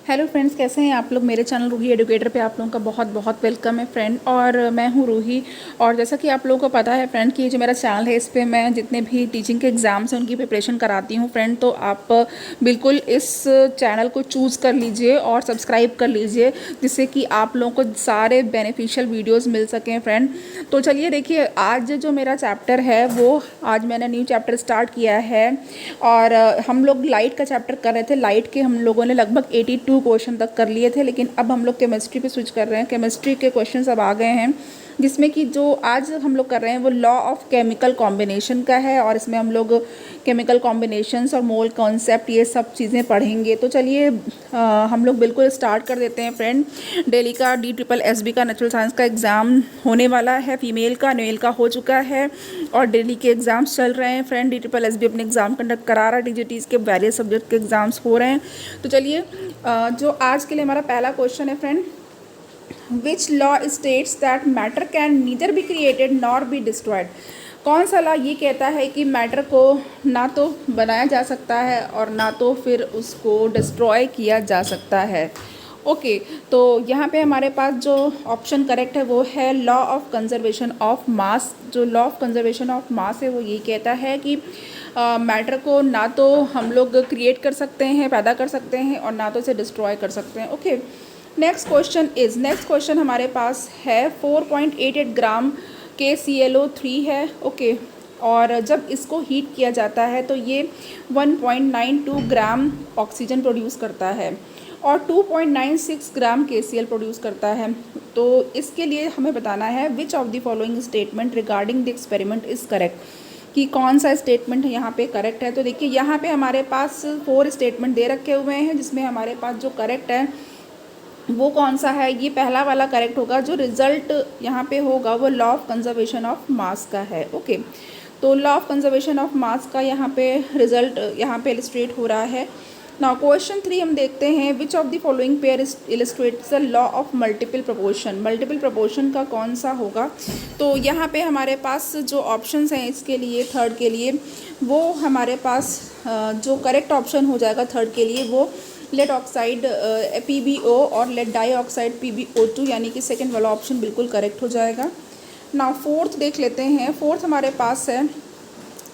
Hello friends, कैसे हैं आप लोग। मेरे चैनल रूही एडुकेटर पे आप लोगों का बहुत बहुत वेलकम है फ्रेंड। और मैं हूँ रूही। और जैसा कि आप लोगों को पता है फ्रेंड कि जो मेरा चैनल है इस पे मैं जितने भी टीचिंग के एग्ज़ाम्स हैं उनकी प्रिपरेशन कराती हूँ फ्रेंड। तो आप बिल्कुल इस चैनल को चूज़ कर लीजिए और सब्सक्राइब कर लीजिए, जिससे कि आप लोगों को सारे बेनिफिशियल वीडियोज़ मिल सकें फ्रेंड। तो चलिए देखिए, आज जो मेरा चैप्टर है वो आज मैंने न्यू चैप्टर स्टार्ट किया है। और हम लोग लाइट का चैप्टर कर रहे थे। लाइट के हम लोगों ने लगभग 82 क्वेश्चन तक कर लिए थे, लेकिन अब हम लोग केमिस्ट्री पे स्विच कर रहे हैं। केमिस्ट्री के क्वेश्चंस अब आ गए हैं, जिसमें कि जो आज हम लोग कर रहे हैं वो लॉ ऑफ केमिकल कॉम्बिनेशन का है। और इसमें हम लोग केमिकल कॉम्बिनेशंस और मोल कॉन्सेप्ट ये सब चीज़ें पढ़ेंगे। तो चलिए हम लोग बिल्कुल स्टार्ट कर देते हैं फ्रेंड। डेली का DSSB का नेचुरल साइंस का एग्ज़ाम होने वाला है। फीमेल का मेल का हो चुका है और डेली के एग्ज़ाम्स चल रहे हैं फ्रेंड। DSSB अपने एग्ज़ाम कंडक्ट करा रहा है। TGTs के वेरियस सब्जेक्ट के एग्ज़ाम्स हो रहे हैं। तो चलिए जो आज के लिए हमारा पहला क्वेश्चन है friend, which law states that matter can neither be created nor be destroyed. कौन सा लॉ ये कहता है कि मैटर को ना तो बनाया जा सकता है और ना तो फिर उसको डिस्ट्रॉय किया जा सकता है। ओके, तो यहाँ पे हमारे पास जो ऑप्शन करेक्ट है वो है law of conservation of mass. जो law of conservation of mass है वो ये कहता है कि मैटर को ना तो हम लोग क्रिएट कर सकते हैं, पैदा कर सकते हैं, और ना तो इसे डिस्ट्रॉय कर सकते हैं। ओके, नेक्स्ट क्वेश्चन हमारे पास है 4.88 ग्राम KClO3 है। ओके, और जब इसको हीट किया जाता है तो ये 1.92 ग्राम ऑक्सीजन प्रोड्यूस करता है और 2.96 ग्राम KCl प्रोड्यूस करता है। तो इसके लिए हमें बताना है विच of the following statement regarding the experiment is correct, कि कौन सा स्टेटमेंट यहाँ पे करेक्ट है। तो देखिए यहाँ पे हमारे पास 4 स्टेटमेंट दे रखे हुए हैं, जिसमें हमारे पास जो करेक्ट है वो कौन सा है। ये पहला वाला करेक्ट होगा। जो रिजल्ट यहाँ पे होगा वो लॉ ऑफ कंजर्वेशन ऑफ मास का है। ओके, तो लॉ ऑफ कंजर्वेशन ऑफ मास का यहाँ पे रिजल्ट यहाँ पे इलस्ट्रेट हो रहा है। नाउ क्वेश्चन 3 हम देखते हैं, विच of the following pair illustrates the law of multiple proportion. Multiple proportion का कौन सा होगा। तो यहाँ पे हमारे पास जो ऑप्शंस हैं इसके लिए थर्ड के लिए, वो हमारे पास जो करेक्ट ऑप्शन हो जाएगा थर्ड के लिए वो लेड ऑक्साइड PbO और लेड डाइऑक्साइड PbO2, यानी कि सेकेंड वाला ऑप्शन बिल्कुल करेक्ट हो जाएगा। नाउ फोर्थ देख लेते हैं। फोर्थ हमारे पास है,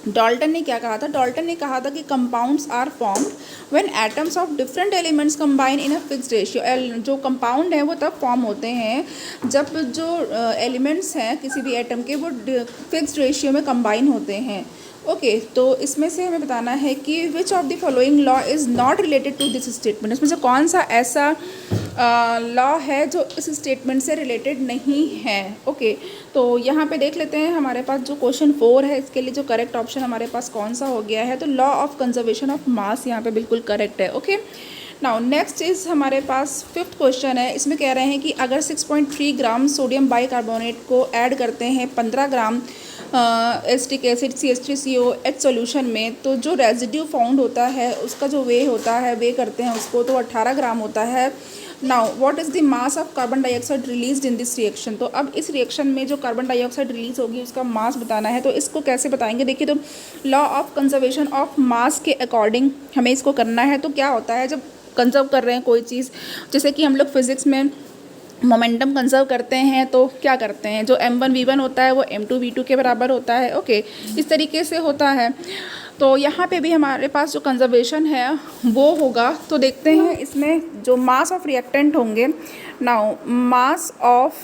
डाल्टन ने क्या कहा था। डाल्टन ने कहा था कि compounds are formed when atoms of different elements combine in a fixed ratio. जो कंपाउंड है वो तब फॉर्म होते हैं जब जो एलिमेंट्स हैं किसी भी एटम के वो फिक्स्ड रेशियो में कंबाइन होते हैं। ओके, तो इसमें से हमें बताना है कि which of the following law is not related to this statement. इसमें से कौन सा ऐसा लॉ है जो इस स्टेटमेंट से रिलेटेड नहीं है। ओके, तो यहाँ पे देख लेते हैं हमारे पास जो क्वेश्चन 4 है इसके लिए जो करेक्ट ऑप्शन हमारे पास कौन सा हो गया है। तो लॉ ऑफ कंजर्वेशन ऑफ मास यहाँ पे बिल्कुल करेक्ट है। ओके, नाउ नेक्स्ट इज़ हमारे पास 5th क्वेश्चन है। इसमें कह रहे हैं कि अगर 6.3 ग्राम सोडियम बाइकार्बोनेट को ऐड करते हैं 15 ग्राम एसिटिक एसिड CH3COH सॉल्यूशन में, तो जो रेजिड्यू फाउंड होता है उसका जो वे होता है, वे करते हैं उसको, तो 18 ग्राम होता है। Now what is the mass of carbon dioxide release in this reaction. तो अब इस रिएक्शन में जो कार्बन डाइऑक्साइड रिलीज होगी उसका मास बताना है। तो इसको कैसे बताएंगे, देखिए, तो लॉ ऑफ कंजर्वेशन ऑफ मास के अकॉर्डिंग हमें इसको करना है। तो क्या होता है जब कंजर्व कर रहे हैं कोई चीज़, जैसे कि हम लोग फिज़िक्स में मोमेंटम कंजर्व करते हैं तो क्या करते हैं, जो m1v1 होता है वो m2v2 के बराबर होता है। ओके, इस तरीके से होता है। तो यहाँ पे भी हमारे पास जो कंजर्वेशन है वो होगा। तो देखते हैं इसमें जो मास ऑफ रिएक्टेंट होंगे। नाउ मास ऑफ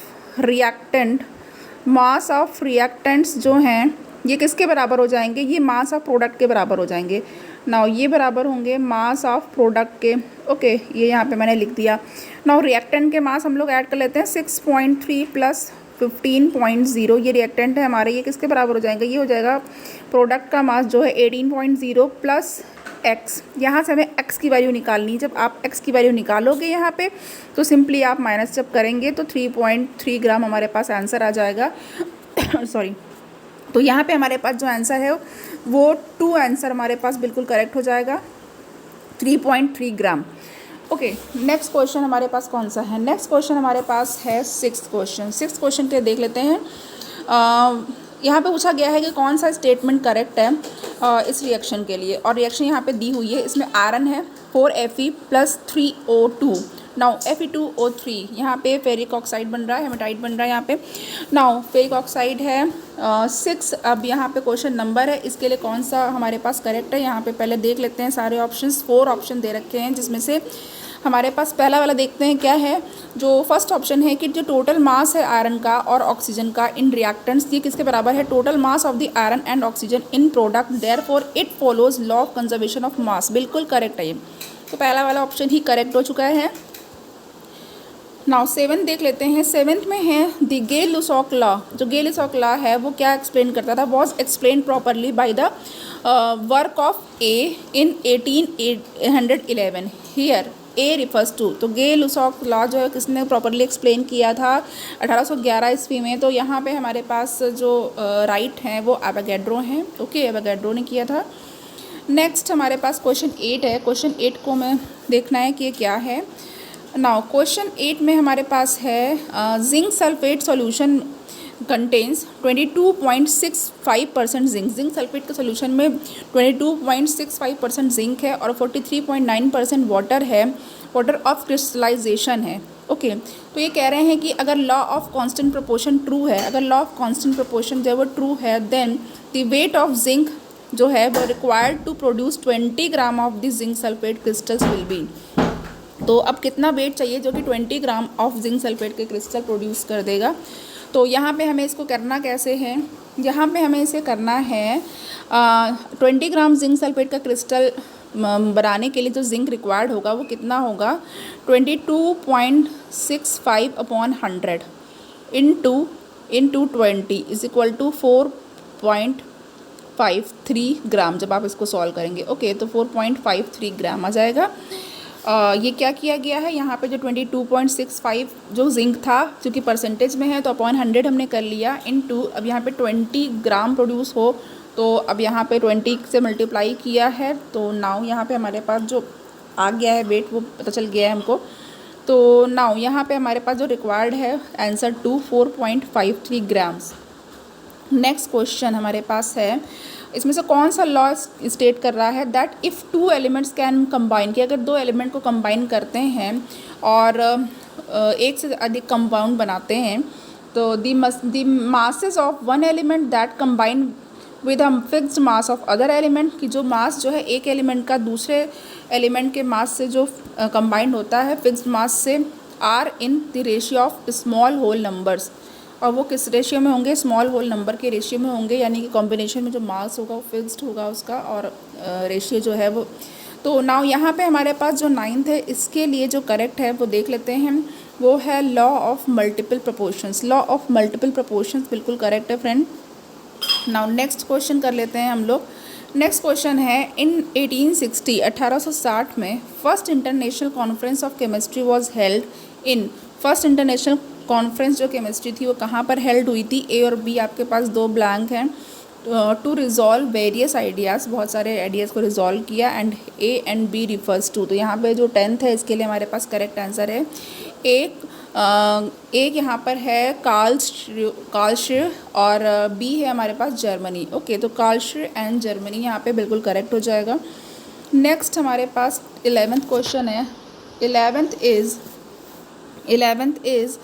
रिएक्टेंट्स जो हैं ये किसके बराबर हो जाएंगे, ये मास ऑफ प्रोडक्ट के बराबर हो जाएंगे। नाउ ये बराबर होंगे मास ऑफ प्रोडक्ट के। ओके, ये यहाँ पे मैंने लिख दिया। नाउ रिएक्टेंट के मास हम लोग ऐड कर लेते हैं 6.3 प्लस 15.0, ये रिएक्टेंट है हमारे, ये किसके बराबर हो जाएंगे, ये हो जाएगा प्रोडक्ट का मास जो है 18.0 प्लस x। यहाँ से हमें x की वैल्यू निकालनी है। जब आप x की वैल्यू निकालोगे यहाँ पे तो सिंपली आप माइनस जब करेंगे तो 3.3 ग्राम हमारे पास आंसर आ जाएगा। सॉरी, तो यहाँ पे हमारे पास जो आंसर है वो 2 आंसर हमारे पास बिल्कुल करेक्ट हो जाएगा, 3.3 ग्राम। ओके, नेक्स्ट क्वेश्चन हमारे पास कौन सा है। नेक्स्ट क्वेश्चन हमारे पास है 6th क्वेश्चन। 6th क्वेश्चन के देख लेते हैं। यहाँ पे पूछा गया है कि कौन सा स्टेटमेंट करेक्ट है इस रिएक्शन के लिए, और रिएक्शन यहाँ पे दी हुई है। इसमें आयरन है 4Fe plus 3O2। Now Fe2O3 यहाँ पे फेरिक ऑक्साइड बन रहा है, हेमाटाइट बन रहा है यहाँ पे। नाउ फेरिक ऑक्साइड है 6। अब यहाँ पे क्वेश्चन नंबर है, इसके लिए कौन सा हमारे पास करेक्ट है यहाँ पे पहले देख लेते हैं सारे ऑप्शंस। 4 ऑप्शन दे रखे हैं जिसमें से हमारे पास पहला वाला देखते हैं क्या है। जो फर्स्ट ऑप्शन है कि जो टोटल मास है आयरन का और ऑक्सीजन का इन रिएक्टेंट्स, ये किसके बराबर है, total mass of the iron and oxygen in product, therefore it follows law of conservation of मास। बिल्कुल करेक्ट है ये, तो पहला वाला ऑप्शन ही करेक्ट हो चुका है। नाउ 7 देख लेते हैं। 7th में है द गे-लुसाक लॉ। जो गे-लुसाक लॉ है वो क्या एक्सप्लेन करता था, was explain properly by the work of A in 1811। Here A refers to, तो गे-लुसाक लॉ जो है किसने प्रॉपरली एक्सप्लेन किया था 1811 ईस्वी में। तो यहाँ पे हमारे पास जो राइट हैं वो एवोगैड्रो हैं। ओके, एवोगैड्रो ने किया था। नेक्स्ट हमारे पास क्वेश्चन 8 है। क्वेश्चन 8 को मैं देखना है कि ये क्या है। नाउ क्वेश्चन 8 में हमारे पास है zinc sulphate solution contains 22.65% zinc. Zinc sulphate के सोल्यूशन में 22.65% जिंक है और 43.9% वाटर है, वाटर ऑफ क्रिस्टलाइजेशन है। ओके, तो ये कह रहे हैं कि अगर law of constant proportion true है, अगर लॉ ऑफ कांस्टेंट प्रोपोर्शन जो है वो ट्रू है, then the weight of zinc जो है वो required to produce 20 gram of the zinc sulphate crystals will be. तो अब कितना वेट चाहिए जो कि 20 ग्राम ऑफ जिंक सल्फेट के क्रिस्टल प्रोड्यूस कर देगा। तो यहाँ पे हमें इसको करना कैसे है, यहाँ पे हमें इसे करना है 20 ग्राम जिंक सल्फेट का क्रिस्टल बनाने के लिए जो जिंक रिक्वायर्ड होगा वो कितना होगा, 22.65/100 इंटू 20 इज इक्वल टू 4.53 ग्राम। जब आप इसको सॉल्व करेंगे ओके, तो 4.53 ग्राम आ जाएगा। ये क्या किया गया है, यहाँ पे जो 22.65 जो जिंक था क्योंकि परसेंटेज में है तो अपॉन 100 हमने कर लिया इनटू, अब यहाँ पे 20 ग्राम प्रोड्यूस हो तो अब यहाँ पे 20 से मल्टीप्लाई किया है। तो नाउ यहाँ पे हमारे पास जो आ गया है वेट वो पता चल गया है हमको। तो नाउ यहाँ पे हमारे पास जो रिक्वायर्ड है आंसर 4.53 ग्राम्स। नेक्स्ट क्वेश्चन हमारे पास है, इसमें से कौन सा लॉ स्टेट कर रहा है that if 2 elements can combine, कि अगर 2 एलिमेंट को कंबाइन करते हैं और एक से अधिक कंपाउंड बनाते हैं तो the masses of one element that combine with a fixed mass of other element, की जो मास जो है एक एलिमेंट का दूसरे एलिमेंट के मास से जो कंबाइंड होता है फिक्स्ड मास से, are in the ratio of small whole numbers. और वो किस रेशियो में होंगे, स्मॉल होल नंबर के रेशियो में होंगे, यानी कि कॉम्बिनेशन में जो मास होगा वो फिक्स्ड होगा उसका और रेशियो जो है वो। तो नाउ यहाँ पे हमारे पास जो 9th है इसके लिए जो करेक्ट है वो देख लेते हैं, वो है law of multiple proportions. Law of multiple proportions बिल्कुल करेक्ट है फ्रेंड। नाउ नेक्स्ट क्वेश्चन कर लेते हैं हम लोग। नेक्स्ट क्वेश्चन है इन 1860 में first international conference of chemistry was held in, first international conference जो केमिस्ट्री थी वो कहाँ पर हेल्ड हुई थी, ए और बी आपके पास 2 ब्लैंक हैं। टू रिजॉल्व वेरियस आइडियाज़, बहुत सारे आइडियाज़ को रिजॉल्व किया, and A and B refers to. तो यहाँ पे जो 10th है इसके लिए हमारे पास करेक्ट आंसर है एक यहाँ पर है कार्लश्र और बी है हमारे पास जर्मनी। ओके, तो कार्लश्र एंड जर्मनी यहाँ पे बिल्कुल करेक्ट हो जाएगा। नेक्स्ट हमारे पास 11th क्वेश्चन है। 11th इज़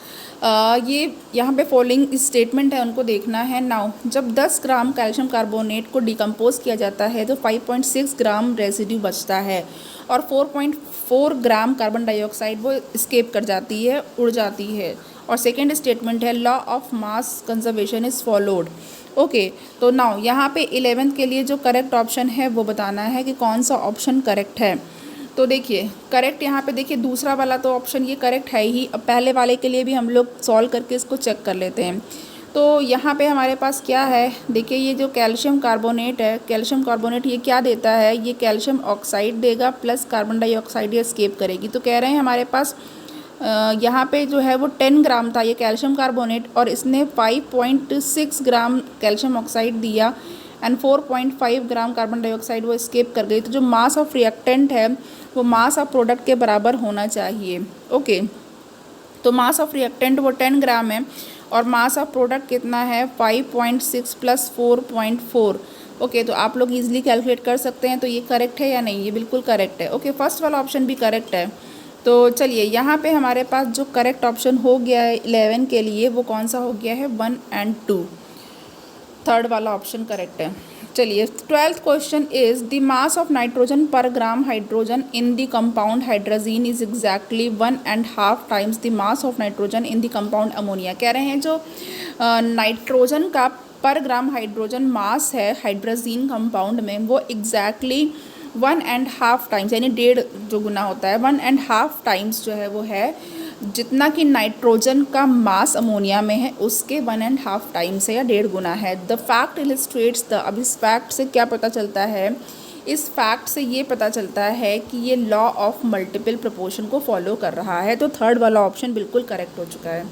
ये यहाँ पे फॉलोइंग स्टेटमेंट है उनको देखना है। नाउ जब 10 ग्राम कैल्शियम कार्बोनेट को डिकम्पोज किया जाता है तो 5.6 ग्राम रेसिड्यू बचता है और 4.4 ग्राम कार्बन डाइऑक्साइड वो स्केप कर जाती है, उड़ जाती है। और सेकेंड स्टेटमेंट है law of mass conservation is followed. Okay, तो नाउ यहाँ पे 11th के लिए जो करेक्ट ऑप्शन है वो बताना है कि कौन सा ऑप्शन करेक्ट है। तो देखिए करेक्ट यहाँ पे देखिए दूसरा वाला तो ऑप्शन ये करेक्ट है ही। अब पहले वाले के लिए भी हम लोग सॉल्व करके इसको चेक कर लेते हैं। तो यहाँ पे हमारे पास क्या है, देखिए ये जो कैल्शियम कार्बोनेट है, कैल्शियम कार्बोनेट ये क्या देता है, ये कैल्शियम ऑक्साइड देगा प्लस कार्बन डाइऑक्साइड ये स्केप करेगी। तो कह रहे हैं हमारे पास यहाँ पे जो है वो 10 ग्राम था ये कैल्शियम कार्बोनेट और इसने 5.6 ग्राम कैल्शियम ऑक्साइड दिया एंड 4.5 ग्राम कार्बन डाइऑक्साइड वो स्केप कर गई। तो जो मास ऑफ रिएक्टेंट है वो मास ऑफ प्रोडक्ट के बराबर होना चाहिए। ओके, तो मास ऑफ रिएक्टेंट वो 10 ग्राम है और मास ऑफ प्रोडक्ट कितना है 5.6 प्लस 4.4, ओके, तो आप लोग ईजिली कैलकुलेट कर सकते हैं। तो ये करेक्ट है या नहीं? ये बिल्कुल करेक्ट है। ओके, फर्स्ट वाला ऑप्शन भी करेक्ट है। तो चलिए यहाँ पे हमारे पास जो करेक्ट ऑप्शन हो गया है 11 के लिए, वो कौन सा हो गया है? 1 एंड 2, थर्ड वाला ऑप्शन करेक्ट है। चलिए, 12th question is the mass of nitrogen per gram hydrogen in the compound hydrazine is exactly 1.5 times the mass of nitrogen in the compound ammonia. कह रहे हैं जो नाइट्रोजन का पर ग्राम हाइड्रोजन मास है हाइड्रोजीन कंपाउंड में, वो एग्जैक्टली 1.5 टाइम्स यानी 1.5 जो गुना होता है, 1.5 टाइम्स जो है वो है जितना कि नाइट्रोजन का मास अमोनिया में है उसके 1.5 टाइम्स है या 1.5 गुना है। द फैक्ट इलस्ट्रेट्स द, अब इस फैक्ट से क्या पता चलता है? इस फैक्ट से ये पता चलता है कि ये लॉ ऑफ मल्टीपल प्रोपोर्शन को फॉलो कर रहा है। तो थर्ड वाला ऑप्शन बिल्कुल करेक्ट हो चुका है।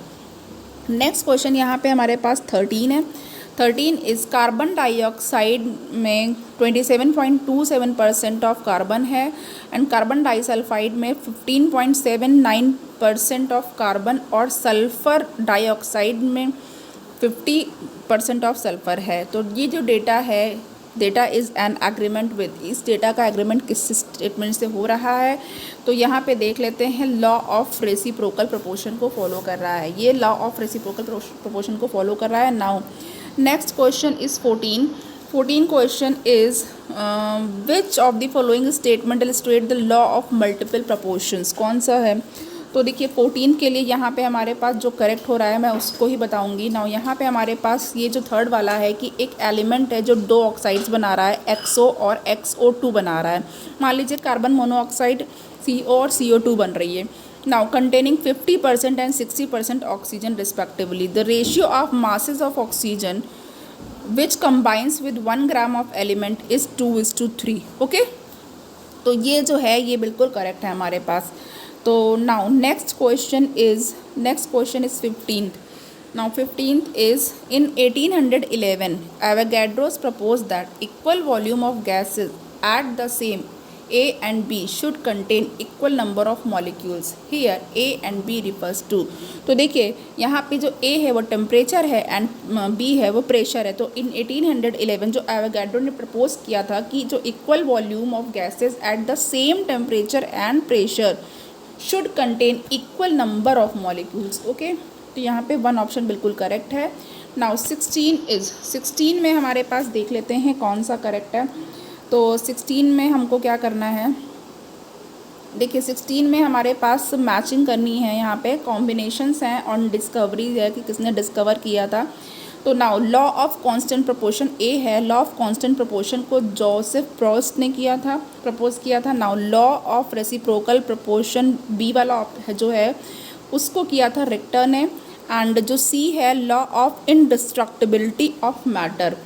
नेक्स्ट क्वेश्चन यहाँ पे हमारे पास 13 है। 13 इज़ कार्बन डाइऑक्साइड में 27.27% ऑफ कार्बन है एंड कार्बन डाइसल्फाइड में 15.79% ऑफ कार्बन और सल्फ़र डाइऑक्साइड में 50% ऑफ सल्फ़र है। तो ये जो डेटा है, data is an agreement with, इस डेटा का एग्रीमेंट किस स्टेटमेंट से हो रहा है? तो यहाँ पे देख लेते हैं, लॉ ऑफ रेसिप्रोकल प्रोपोर्शन को फॉलो कर रहा है। ये लॉ ऑफ रेसिप्रोकल प्रोपोर्शन को फॉलो कर रहा है। Now next question is 14 question is which of the following statement illustrate the law of multiple proportions. कौन सा है? तो देखिए 14 के लिए यहाँ पे हमारे पास जो करेक्ट हो रहा है मैं उसको ही बताऊँगी। नाउ यहाँ पे हमारे पास ये जो थर्ड वाला है कि एक एलिमेंट है जो 2 ऑक्साइड्स बना रहा है, XO और XO2 बना रहा है। मान लीजिए कार्बन मोनोऑक्साइड CO और CO2 बन रही है। Now containing 50% and 60% oxygen respectively. The ratio of masses of oxygen which combines with 1 gram of element is 2:3। Okay, तो ये जो है ये बिल्कुल करेक्ट है हमारे पास। तो now next question is 15th। Now 15th is in 1811 Avogadro's propose that equal volume of gases at the same A and B should contain equal number of molecules. Here A and B refers to, तो देखिए यहाँ पे जो A है वो temperature है and B है वो प्रेशर है। तो इन 1811 जो एवोगैड्रो ने प्रपोज किया था कि जो equal volume of gases at the same temperature and pressure should contain equal number of molecules. Okay, तो यहाँ पे 1 ऑप्शन बिल्कुल करेक्ट है। नाउ 16 में हमारे पास देख लेते हैं कौन सा करेक्ट है। तो 16 में हमको क्या करना है? देखिए 16 में हमारे पास मैचिंग करनी है। यहाँ पे कॉम्बिनेशंस हैं और डिस्कवरी है कि किसने डिस्कवर किया था। तो now law of constant proportion A है। लॉ ऑफ कांस्टेंट प्रोपोर्शन को जोसेफ प्रोस्ट ने प्रपोज किया था। Now law of reciprocal proportion B वाला जो है उसको किया था रिक्टर ने। एंड जो सी है लॉ ऑफ इनडिस्ट्रक्टिबिलिटी ऑफ मैटर,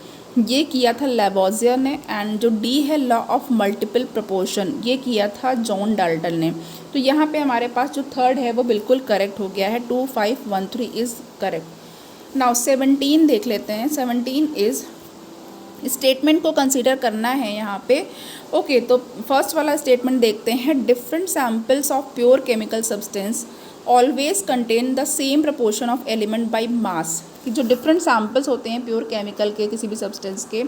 ये किया था लेवोजियर ने। एंड जो डी है लॉ ऑफ मल्टीपल प्रोपोर्शन, ये किया था जॉन डाल्टन ने। तो यहाँ पे हमारे पास जो थर्ड है वो बिल्कुल करेक्ट हो गया है। 2513 इज़ करेक्ट। नाउ 17 देख लेते हैं। 17 इज़ स्टेटमेंट को कंसीडर करना है यहाँ पे। ओके, तो फर्स्ट वाला स्टेटमेंट देखते हैं। Different samples of pure chemical substance always contain the same proportion of element by mass. कि जो डिफरेंट सैम्पल्स होते हैं प्योर केमिकल के किसी भी सब्सटेंस के,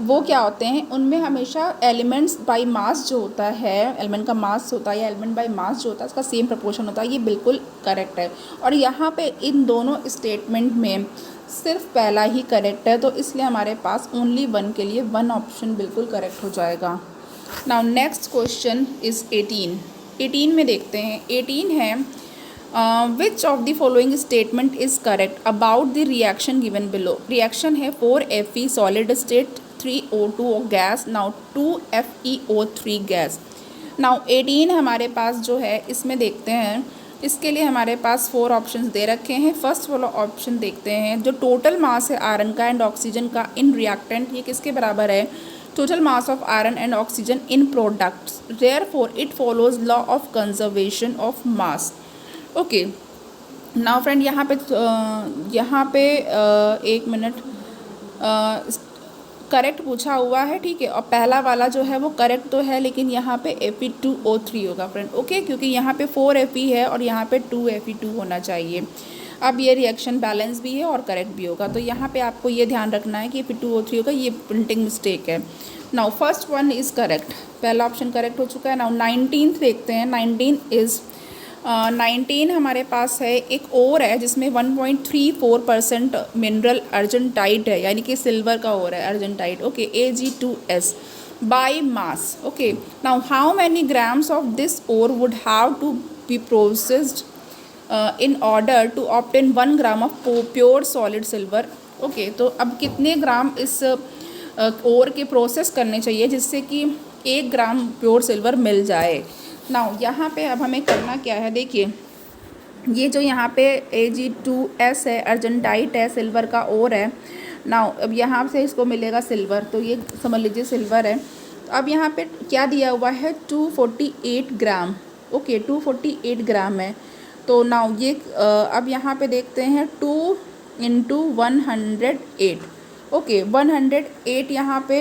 वो क्या होते हैं, उनमें हमेशा एलिमेंट्स बाई मास जो होता है, एलिमेंट का मास होता है या एलिमेंट बाई मास जो होता है उसका सेम प्रपोर्शन होता है। ये बिल्कुल करेक्ट है। और यहाँ पे इन दोनों स्टेटमेंट में सिर्फ पहला ही करेक्ट है, तो इसलिए हमारे पास ओनली 1 के लिए 1 ऑप्शन बिल्कुल करेक्ट हो जाएगा। नाउ नेक्स्ट क्वेश्चन इज़ 18 में देखते हैं। 18 है विच of the following statement is correct about the reaction given below. Reaction है 4Fe solid state, 3O2 gas, now 2FeO3 gas. Now 18 हमारे पास जो है इसमें देखते हैं, इसके लिए हमारे पास 4 ऑप्शंस दे रखे हैं। फर्स्ट वाला ऑप्शन देखते हैं, जो टोटल मास है आयरन का एंड ऑक्सीजन का इन रिएक्टेंट, ये किसके बराबर है? Total mass of iron and oxygen in products. Therefore it follows law of conservation of mass. Okay, now friend यहाँ पे एक मिनट, करेक्ट पूछा हुआ है, ठीक है। और पहला वाला जो है वो करेक्ट तो है, लेकिन यहाँ पे Fe2O3 होगा फ्रेंड। ओके, क्योंकि यहाँ पे 4Fe है और यहाँ पे 2Fe2 होना चाहिए। अब ये रिएक्शन बैलेंस भी है और करेक्ट भी होगा। तो यहाँ पे आपको ये ध्यान रखना है कि P2O3 होगा, ये प्रिंटिंग मिस्टेक है। Now first one is correct, पहला ऑप्शन करेक्ट हो चुका है। नाउ 19th देखते हैं। 19 हमारे पास है, एक और है जिसमें 1.34% मिनरल अर्जेंटाइट है, यानी कि सिल्वर का और है argentite. Okay, Ag2S by mass. Okay, now how many grams of this ore would have to be processed in order to obtain 1 gram of pure solid silver. Okay, तो अब कितने ग्राम इस ओर के प्रोसेस करने चाहिए जिससे कि 1 ग्राम प्योर सिल्वर मिल जाए। नाउ यहाँ पे अब हमें करना क्या है, देखिए ये जो यहाँ पे Ag2S है, अर्जेंटाइट है, सिल्वर का ओर है। नाउ अब यहाँ से इसको मिलेगा सिल्वर, तो ये समझ लीजिए सिल्वर है। तो अब यहाँ पे क्या दिया हुआ है, 248 ग्राम। ओके, 248 ग्राम है। तो नाउ ये अब यहाँ पे देखते हैं 2 इंटू 108। ओके, 108 यहाँ पे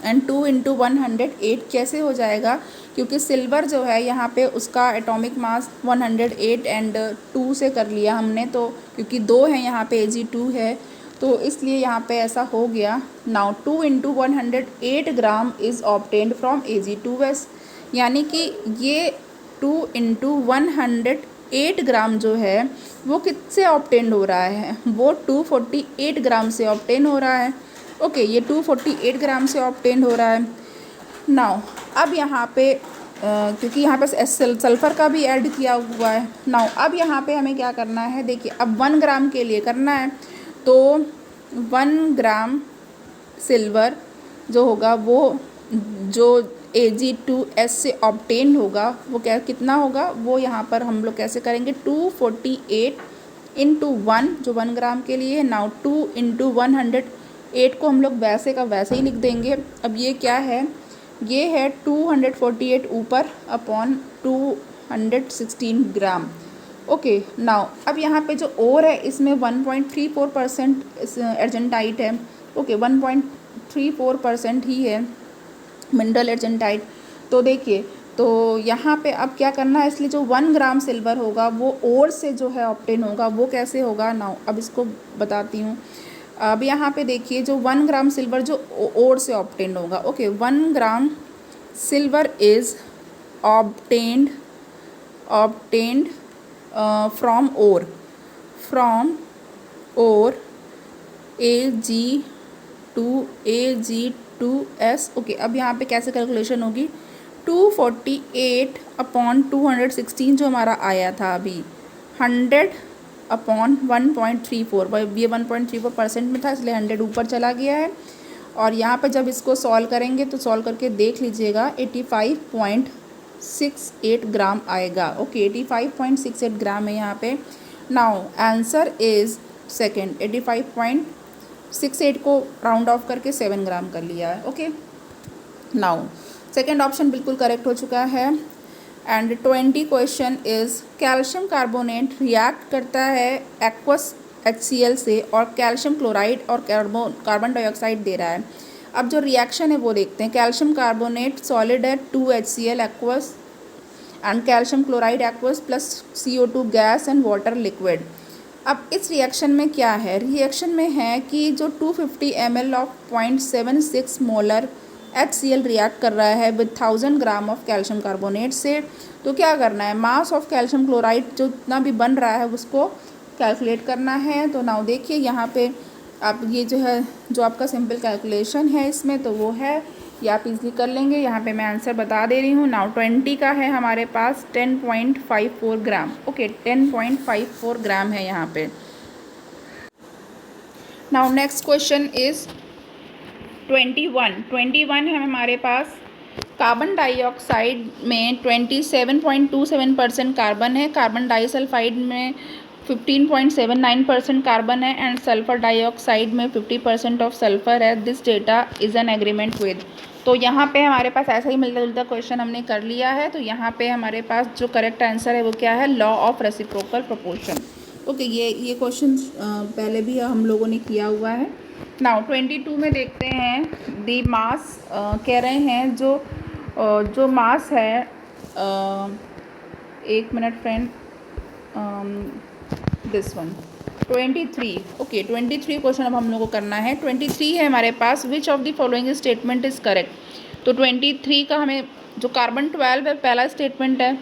एंड 2 इंटू 108 कैसे हो जाएगा, क्योंकि सिल्वर जो है यहाँ पे उसका एटॉमिक मास 108 एंड 2 से कर लिया हमने, तो क्योंकि 2 है यहाँ पे Ag2 है, तो इसलिए यहाँ पे ऐसा हो गया। Now 2 into 108 gram is obtained from Ag2S, यानी कि ये 2 इंटू 108 ग्राम जो है वो किससे ऑब्टेन्ड हो रहा है, वो 248 ग्राम से ऑब्टेन हो रहा है। ओके, ये 248 ग्राम से ऑब्टेन हो रहा है। नाउ अब यहाँ पे क्योंकि यहाँ पे सल्फ़र का भी ऐड किया हुआ है। नाउ अब यहाँ पे हमें क्या करना है, देखिए अब 1 ग्राम के लिए करना है, तो 1 ग्राम सिल्वर जो होगा वो जो Ag2S से ऑब्टेन होगा वो क्या कितना होगा, वो यहाँ पर हम लोग कैसे करेंगे, 248 इंटू 1 जो 1 ग्राम के लिए। नाउ 2 इंटू 108 को हम लोग वैसे का वैसे ही लिख देंगे। अब ये क्या है, ये है 248 ऊपर अपॉन 216 ग्राम। ओके, नाउ अब यहाँ पे जो और है इसमें 1.34% अर्जेंटाइट है। ओके, 1.34% ही है मिनरल अर्जेंटाइट। तो देखिए, तो यहाँ पे अब क्या करना है, इसलिए जो 1 ग्राम सिल्वर होगा वो और से जो है ऑब्टेन होगा, वो कैसे होगा। नाउ अब इसको बताती हूँ। अब यहाँ पे देखिए जो 1 ग्राम सिल्वर जो और से ऑब्टेन होगा। Okay, 1 gram silver is obtained from ore Ag2S। Okay, अब यहाँ पे कैसे कैलकुलेशन होगी, 248 अपॉन 216 जो हमारा आया था अभी, 100 अपॉन 1.34, ये 1.34% में था इसलिए 100 ऊपर चला गया है। और यहाँ पे जब इसको सॉल्व करेंगे तो सॉल्व करके देख लीजिएगा 85.68 ग्राम आएगा। ओके, 85.68 ग्राम है यहाँ पे। नाउ आंसर इज़ सेकेंड, 85.68 को राउंड ऑफ करके 7 ग्राम कर लिया है। ओके, नाउ सेकेंड ऑप्शन बिल्कुल करेक्ट हो चुका है। And 20 question is calcium carbonate react करता है एक्वस HCl से और कैल्शियम क्लोराइड और कार्बन डाइऑक्साइड दे रहा है। अब जो रिएक्शन है वो देखते हैं। कैल्शियम कार्बोनेट सॉलिड है 2HCl aqueous and calcium chloride aqueous plus CO2 gas and water liquid. अब इस रिएक्शन में क्या है, रिएक्शन में है कि जो 250 ml of 0.76 molar HCl react कर रहा है with 1000 gram of calcium carbonate से। तो क्या करना है, मास ऑफ कैल्शियम क्लोराइड जो जितना भी बन रहा है उसको कैलकुलेट करना है। तो नाउ देखिए यहाँ पे आप ये जो है जो आपका सिंपल कैलकुलेशन है इसमें, तो वो है ये आप इजीली कर लेंगे। यहाँ पे मैं आंसर बता दे रही हूँ। नाउ 20 का है हमारे पास 10.54 ग्राम। ओके, 10.54 ग्राम है यहाँ पे। नाउ नेक्स्ट क्वेश्चन इज़ 21 है हमारे पास। कार्बन डाइऑक्साइड में 27.27% कार्बन है, कार्बन डाइसल्फाइड में 15.79% कार्बन है एंड सल्फर डाइऑक्साइड में 50% ऑफ सल्फर है। This data is an agreement with. तो यहाँ पे हमारे पास ऐसा ही मिलता जुलता क्वेश्चन हमने कर लिया है। तो यहाँ पे हमारे पास जो करेक्ट आंसर है वो क्या है, law of reciprocal proportion. Okay, ये क्वेश्चन पहले भी हम लोगों ने किया हुआ है। नाउ 22 में देखते हैं दी मास, कह रहे हैं जो मास है, एक minute friend, this one 23। Okay 23 question अब हम लोग को करना है। 23 है हमारे पास, which of the following statement is correct. तो 23 का हमें जो कार्बन 12 है पहला स्टेटमेंट है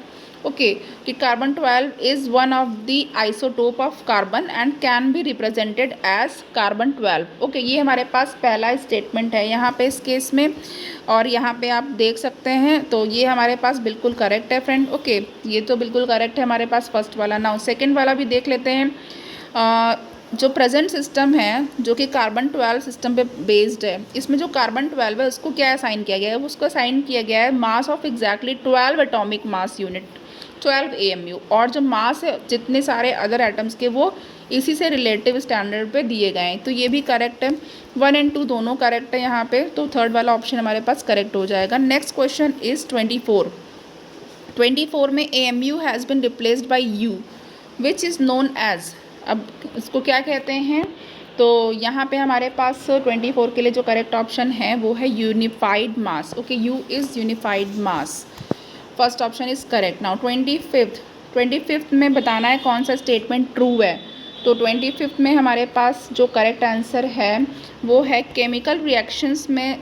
ओके कि carbon 12 is one of the isotope of carbon and can be represented as carbon 12। Okay ये हमारे पास पहला स्टेटमेंट है यहाँ पे इस केस में, और यहाँ पे आप देख सकते हैं तो ये हमारे पास बिल्कुल करेक्ट है फ्रेंड। ओके ये तो बिल्कुल करेक्ट है हमारे पास फर्स्ट वाला। नाउ सेकेंड वाला भी देख लेते हैं। जो प्रेजेंट सिस्टम है जो कि कार्बन 12 सिस्टम पे बेस्ड है, इसमें जो कार्बन 12 है उसको क्या असाइन किया गया है, उसको असाइन किया गया है mass of exactly 12 atomic mass unit 12 AMU, और जो मास है जितने सारे अदर एटम्स के वो इसी से रिलेटिव स्टैंडर्ड पे दिए गए हैं। तो ये भी करेक्ट है, 1 और 2 दोनों करेक्ट है यहाँ पे, तो थर्ड वाला ऑप्शन हमारे पास करेक्ट हो जाएगा। Next question is 24। 24 में AMU has been replaced by U which is known as. अब इसको क्या कहते हैं, तो यहाँ पे हमारे पास 24 के लिए जो करेक्ट ऑप्शन है वो है unified mass. Okay U is unified mass, first option is correct. Now 25th में बताना है कौन सा स्टेटमेंट ट्रू है। तो 25th में हमारे पास जो करेक्ट आंसर है वो है केमिकल रिएक्शंस में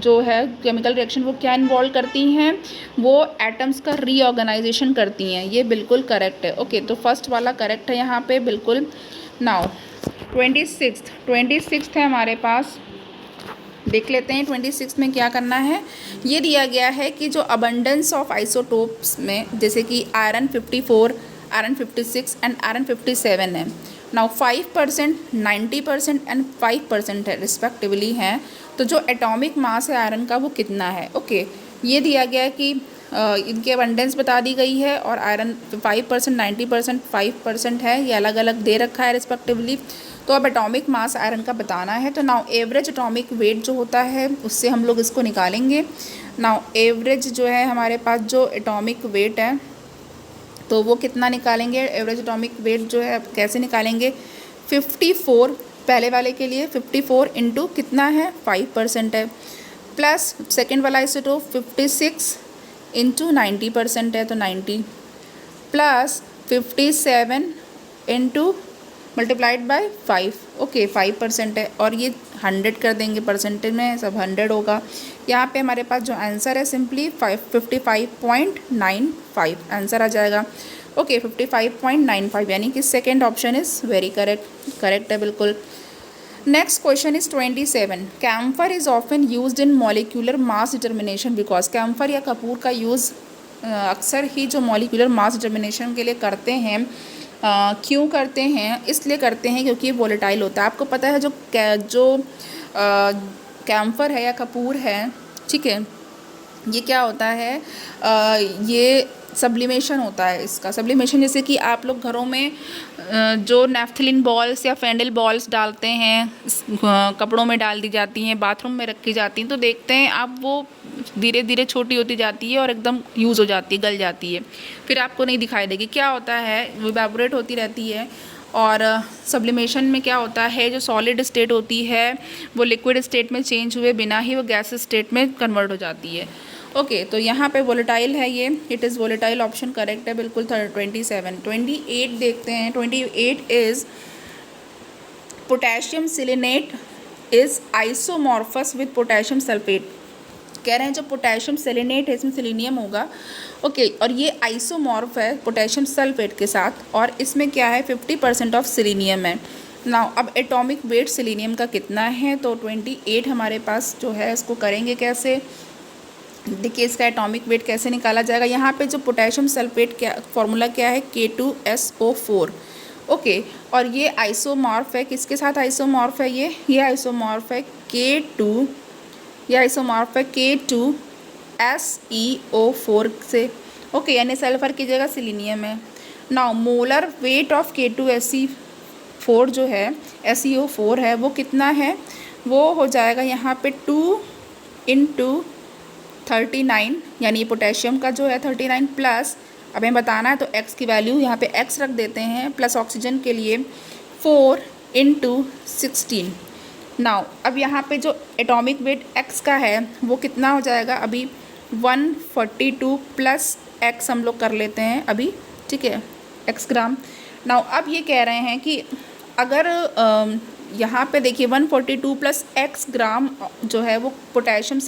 जो है केमिकल रिएक्शन वो क्या इन्वॉल्व करती हैं, वो एटम्स का रीऑर्गेनाइजेशन करती हैं, ये बिल्कुल करेक्ट है। ओके तो फर्स्ट वाला करेक्ट है यहाँ पे बिल्कुल। नाउ 26th है हमारे पास, देख लेते हैं 26 में क्या करना है। ये दिया गया है कि जो अबंडेंस ऑफ आइसोटोप्स में जैसे कि आयरन 54, आयरन 56 एंड आयरन 57 है। नाउ 5%, 90% एंड 5% है रिस्पेक्टिवली हैं। तो जो एटॉमिक मास है आयरन का वो कितना है। ओके ये दिया गया है कि इनकी अबंडेंस बता दी गई है, और आयरन 5%, 90%, 5% है, ये अलग अलग दे रखा है रिस्पेक्टिवली। तो अब एटॉमिक मास आयरन का बताना है। तो नाउ एवरेज एटॉमिक वेट जो होता है उससे हम लोग इसको निकालेंगे। नाउ एवरेज जो है हमारे पास जो एटॉमिक वेट है तो वो कितना निकालेंगे, एवरेज एटॉमिक वेट जो है कैसे निकालेंगे, 54 पहले वाले के लिए 54 इंटू कितना है 5% है, प्लस सेकेंड वाला आइसोटोप 56 इंटू 90% है तो 90, plus 57 into multiplied by 5। Okay 5% है, और ये 100 कर देंगे परसेंटेज में, सब 100 होगा। यहाँ पे हमारे पास जो आंसर है सिंपली 55.95 आंसर आ जाएगा। ओके 55.95 यानी कि second option is very correct है बिल्कुल। Next question is 27। Camphor is often used in molecular mass determination because. Camphor या कपूर का यूज़ अक्सर ही जो मॉलिक्यूलर मास डिटर्मिनेशन के लिए करते हैं, क्यों करते हैं, इसलिए करते हैं क्योंकि ये वोलेटाइल होता है। आपको पता है जो कैम्फर है या कपूर है, ठीक है, ये क्या होता है, ये सब्लिमेशन होता है इसका। सब्लिमेशन जैसे कि आप लोग घरों में जो नैफ्थलीन बॉल्स या फैंडल बॉल्स डालते हैं, कपड़ों में डाल दी जाती हैं, बाथरूम में रखी जाती हैं, तो देखते हैं आप वो धीरे धीरे छोटी होती जाती है और एकदम यूज़ हो जाती है, गल जाती है, फिर आपको नहीं दिखाई देगी। क्या होता है, वो इवेपोरेट होती रहती है। और सब्लिमेशन में क्या होता है, जो सॉलिड स्टेट होती है वो लिक्विड स्टेट में चेंज हुए बिना ही वो गैस स्टेट में कन्वर्ट हो जाती है। ओके तो यहाँ पे वोलेटाइल है ये, it is volatile, option correct है बिल्कुल। 28 देखते हैं। 28 is potassium selenate is isomorphous with potassium sulphate. कह रहे हैं जो पोटेशियम सेलेनेट है इसमें सेलेनियम होगा। ओके और ये आइसोमॉर्फ है पोटेशियम सल्फेट के साथ, और इसमें क्या है 50% ऑफ सेलेनियम है। नाउ अब एटॉमिक वेट सेलेनियम का कितना है, तो 28 हमारे पास जो है इसको करेंगे कैसे, देखिए इसका एटॉमिक वेट कैसे निकाला जाएगा। यहाँ पे जो पोटेशियम सल्फेट क्या फॉर्मूला क्या है, K2SO4। ओके और ये आइसोमॉर्फ है, किसके साथ आइसोमॉर्फ है, ये आइसोमॉर्फ है K2, ये आइसोमॉर्फ है K2SeO4 से। ओके यानी सल्फर की जगह सिलीनियम है। Now molar weight of K2Se4 जो है SeO4 है वो कितना है, वो हो जाएगा यहाँ पे 2 × 39, यानी पोटेशियम का जो है 39 प्लस, अब हमें बताना है तो x की वैल्यू यहाँ पे x रख देते हैं, प्लस ऑक्सीजन के लिए 4 × 16। नाउ अब यहाँ पे जो एटॉमिक वेट x का है वो कितना हो जाएगा, अभी 142 प्लस x हम लोग कर लेते हैं अभी, ठीक है, x ग्राम नाउ अब ये कह रहे हैं कि अगर यहाँ पे देखिए 142 प्लस एक्स ग्राम जो है वो पोटेशियम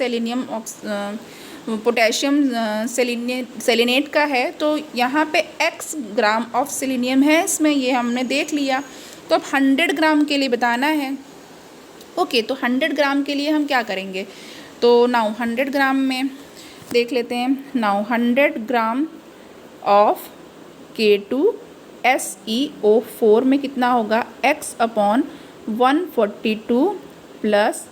सेलिनेट का है, तो यहाँ पे एक्स ग्राम ऑफ सेलेनियम है इसमें, ये हमने देख लिया। तो अब 100 ग्राम के लिए बताना है। ओके, तो 100 ग्राम के लिए हम क्या करेंगे, तो नाउ 100 ग्राम में देख लेते हैं। नाउ 100 ग्राम ऑफ K2SeO4 में कितना होगा, x अपॉन 142 प्लस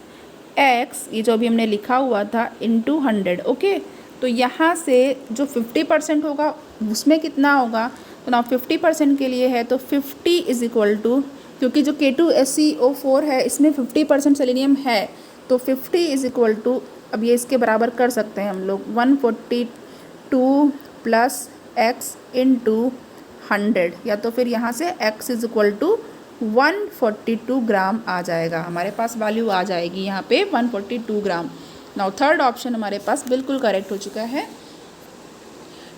x, ये जो अभी हमने लिखा हुआ था, इंटू 100। ओके, तो यहाँ से जो 50% होगा उसमें कितना होगा, तो ना 50% के लिए है तो 50 इज इक्वल टू, क्योंकि जो K2SeO4 है इसमें 50% सेलेनियम है, तो 50 इज इक्वल टू, अब ये इसके बराबर कर सकते हैं हम लोग, 142 प्लस x इंटू 100, या तो फिर यहाँ से x इज इक्वल टू 142 ग्राम आ जाएगा, हमारे पास वैल्यू आ जाएगी यहाँ पे 142 ग्राम। नाउ थर्ड ऑप्शन हमारे पास बिल्कुल करेक्ट हो चुका है।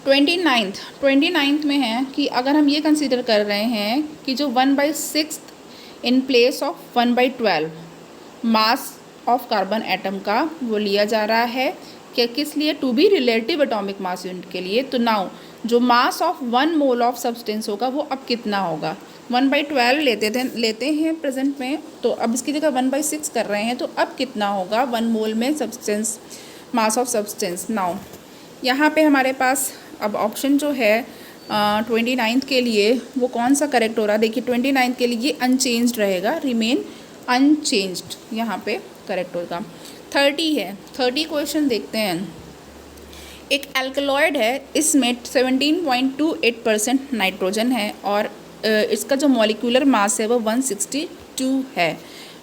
29th में है कि अगर हम ये कंसीडर कर रहे हैं कि जो 1/6 in place of 1/12 mass of carbon atom का वो लिया जा रहा है, कि किस लिए, to be relative atomic mass unit के लिए। तो नाउ जो mass of 1 mole of substance होगा वो अब कितना होगा, 1/12 लेते हैं प्रेजेंट में, तो अब इसकी जगह 1/6 कर रहे हैं, तो अब कितना होगा 1 मोल में substance, mass of substance. Now यहाँ पे हमारे पास अब ऑप्शन जो है 29th के लिए वो कौन सा करेक्ट हो रहा है, देखिए 29th के लिए अनचेंज्ड रहेगा, रिमेन अनचेंज्ड यहाँ पे करेक्ट होगा। 30 है, 30 क्वेश्चन देखते हैं। एक एल्कलॉइड है, इसमें 17.28% नाइट्रोजन है और इसका जो मॉलिक्यूलर मास है वो 162 है।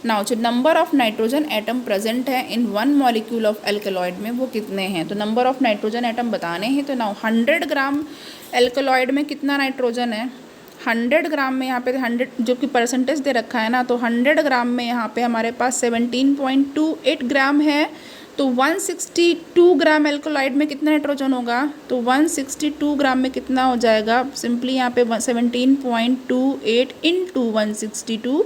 नाउ जो number of nitrogen atom present है इन 1 मॉलिक्यूल ऑफ एल्कलॉइड में वो कितने हैं, तो नंबर ऑफ नाइट्रोजन एटम बताने हैं। तो नाउ 100 ग्राम एल्कलॉइड में कितना नाइट्रोजन है, 100 ग्राम में यहाँ पे 100 जो कि परसेंटेज दे रखा है ना, तो 100 ग्राम में यहाँ पे हमारे पास 17.28 ग्राम है, तो 162 ग्राम एल्कोलाइड में कितना नाइट्रोजन होगा, तो 162 ग्राम में कितना हो जाएगा, सिंपली यहाँ पे 17.28 इंटू 162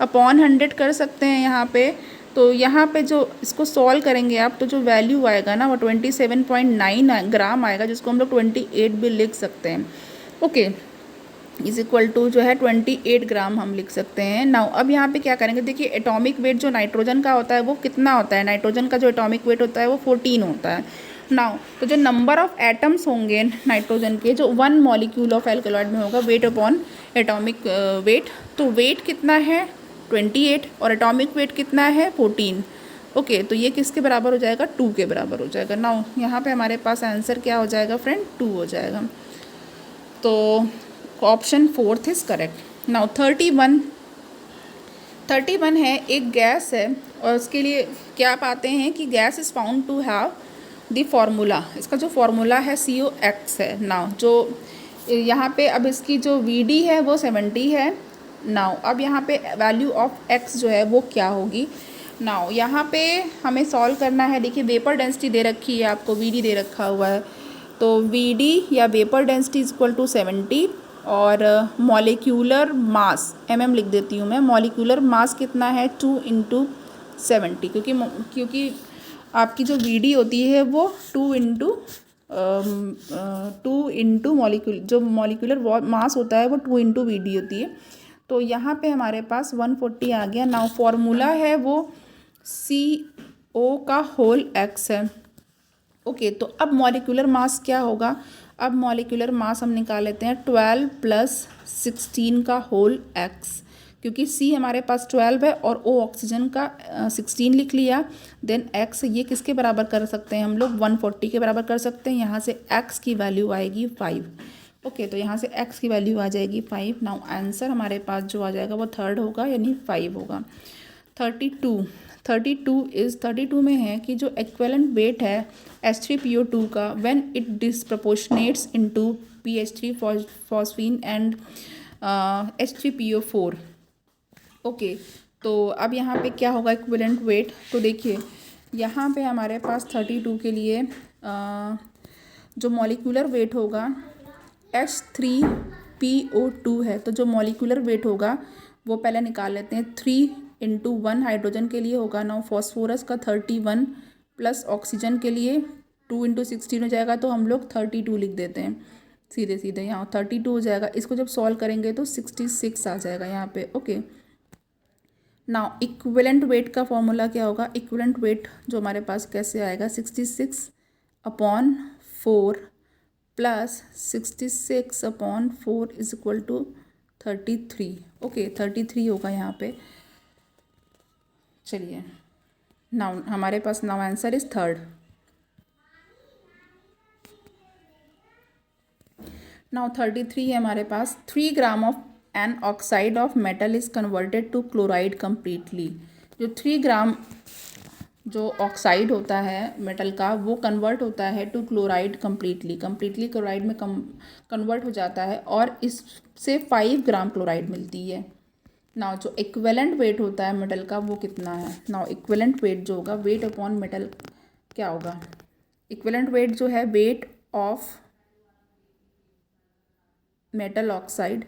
अपॉन 100 कर सकते हैं यहाँ पे। तो यहाँ पे जो इसको सॉल्व करेंगे आप, तो जो वैल्यू आएगा ना वो 27.9 ग्राम आएगा, जिसको हम लोग 28 भी लिख सकते हैं। ओके, इज इक्वल टू जो है 28 ग्राम हम लिख सकते हैं। नाउ अब यहाँ पे क्या करेंगे, देखिए एटॉमिक वेट जो नाइट्रोजन का होता है वो कितना होता है, नाइट्रोजन का जो एटॉमिक वेट होता है वो 14 होता है। नाउ तो जो नंबर ऑफ एटम्स होंगे नाइट्रोजन के जो 1 मॉलिक्यूल ऑफ एल्कलॉइड में होगा, वेट अपॉन एटॉमिक वेट, तो वेट कितना है 28 और एटॉमिक वेट कितना है 14। ओके, तो ये किसके बराबर हो जाएगा, 2 के बराबर हो जाएगा। नाउ यहाँ पे हमारे पास आंसर क्या हो जाएगा फ्रेंड, 2 हो जाएगा। तो ऑप्शन 4 इज करेक्ट। नाउ 31 है, एक गैस है और उसके लिए क्या पाते हैं कि gas is found to have the formula, इसका जो फार्मूला है COX है। नाउ जो यहाँ पे अब इसकी जो VD है वो 70 है। नाउ अब यहाँ पे वैल्यू ऑफ X जो है वो क्या होगी। नाउ यहाँ पे हमें सॉल्व करना है, देखिए वेपर डेंसिटी दे रखी है आपको, VD दे रखा हुआ है, तो VD या vapour density is equal to 70 और मॉलिक्यूलर मास mm लिख देती हूँ मैं, मॉलिक्यूलर मास कितना है 2 इंटू 70, क्योंकि आपकी जो VD होती है वो 2 इंटू जो मॉलिक्यूलर मास होता है वो 2 इंटू VD होती है। तो यहाँ पे हमारे पास 140 आ गया। नाउ फॉर्मूला है वो CO का होल X है। ओके, तो अब मॉलिक्यूलर मास क्या होगा, अब मॉलिक्यूलर मास हम निकाल लेते हैं 12 प्लस 16 का होल X, क्योंकि C हमारे पास 12 है और O ऑक्सीजन का 16 लिख लिया, देन X ये किसके बराबर कर सकते हैं हम लोग, 140 के बराबर कर सकते हैं। यहाँ से X की वैल्यू आएगी 5। ओके, तो यहाँ से X की वैल्यू आ जाएगी 5। नाउ आंसर हमारे पास जो आ जाएगा वो थर्ड होगा, यानी 5 होगा। 32 में है कि जो इक्विवेलेंट वेट है H3PO2 का when it disproportionates into PH3 phosphine and H3PO4। Okay, तो अब यहाँ पे क्या होगा इक्विवेलेंट वेट, तो देखिए यहाँ पे हमारे पास 32 के लिए जो मॉलिक्यूलर वेट होगा H3 PO2 है, तो जो मॉलिक्यूलर वेट होगा वो पहले निकाल लेते हैं। 3 × 1 हाइड्रोजन के लिए होगा। नाउ फॉस्फोरस का 31 प्लस ऑक्सीजन के लिए 2 × 16 हो जाएगा, तो हम लोग 32 लिख देते हैं सीधे सीधे। यहाँ 32 हो जाएगा। इसको जब सॉल्व करेंगे तो 66 आ जाएगा यहाँ पे। ओके, नाउ इक्विवेलेंट वेट का फॉर्मूला क्या होगा? इक्विवेलेंट वेट जो हमारे पास कैसे आएगा? 66/4 plus 66/4 is equal to 33। Okay, 33 होगा यहाँ पे। चलिए, नाउ हमारे पास now answer is third. Now 33 है हमारे पास। 3 gram of an oxide of metal is converted to chloride completely. जो 3 ग्राम जो ऑक्साइड होता है मेटल का, वो कन्वर्ट होता है टू क्लोराइड कम्प्लीटली क्लोराइड में कन्वर्ट हो जाता है, और इससे 5 ग्राम क्लोराइड मिलती है। नाउ जो इक्विवेलेंट वेट होता है मेटल का वो कितना है? नाउ इक्विवेलेंट वेट जो होगा, वेट अपॉन मेटल क्या होगा? इक्विवेलेंट वेट जो है, weight of metal oxide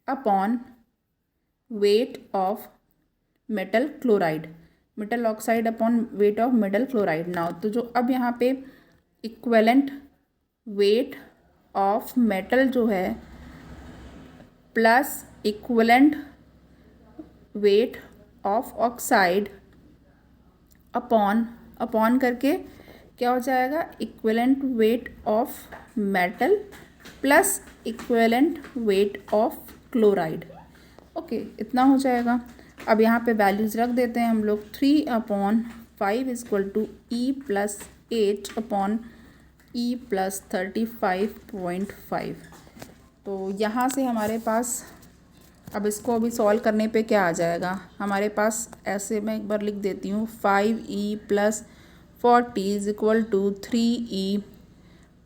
upon weight of metal chloride, metal oxide upon weight of metal chloride. Now तो जो अब यहाँ पे इक्विवेलेंट वेट ऑफ मेटल जो है plus equivalent weight of oxide upon करके क्या हो जाएगा? Equivalent weight of metal plus equivalent weight of chloride. Okay, इतना हो जाएगा। अब यहाँ पे वैल्यूज़ रख देते हैं हम लोग। 3/5 is equal to E + 8/E + 35.5। तो यहाँ से हमारे पास अब इसको अभी सॉल्व करने पे क्या आ जाएगा हमारे पास? ऐसे मैं एक बार लिख देती हूँ। 5E + 40 is equal to 3E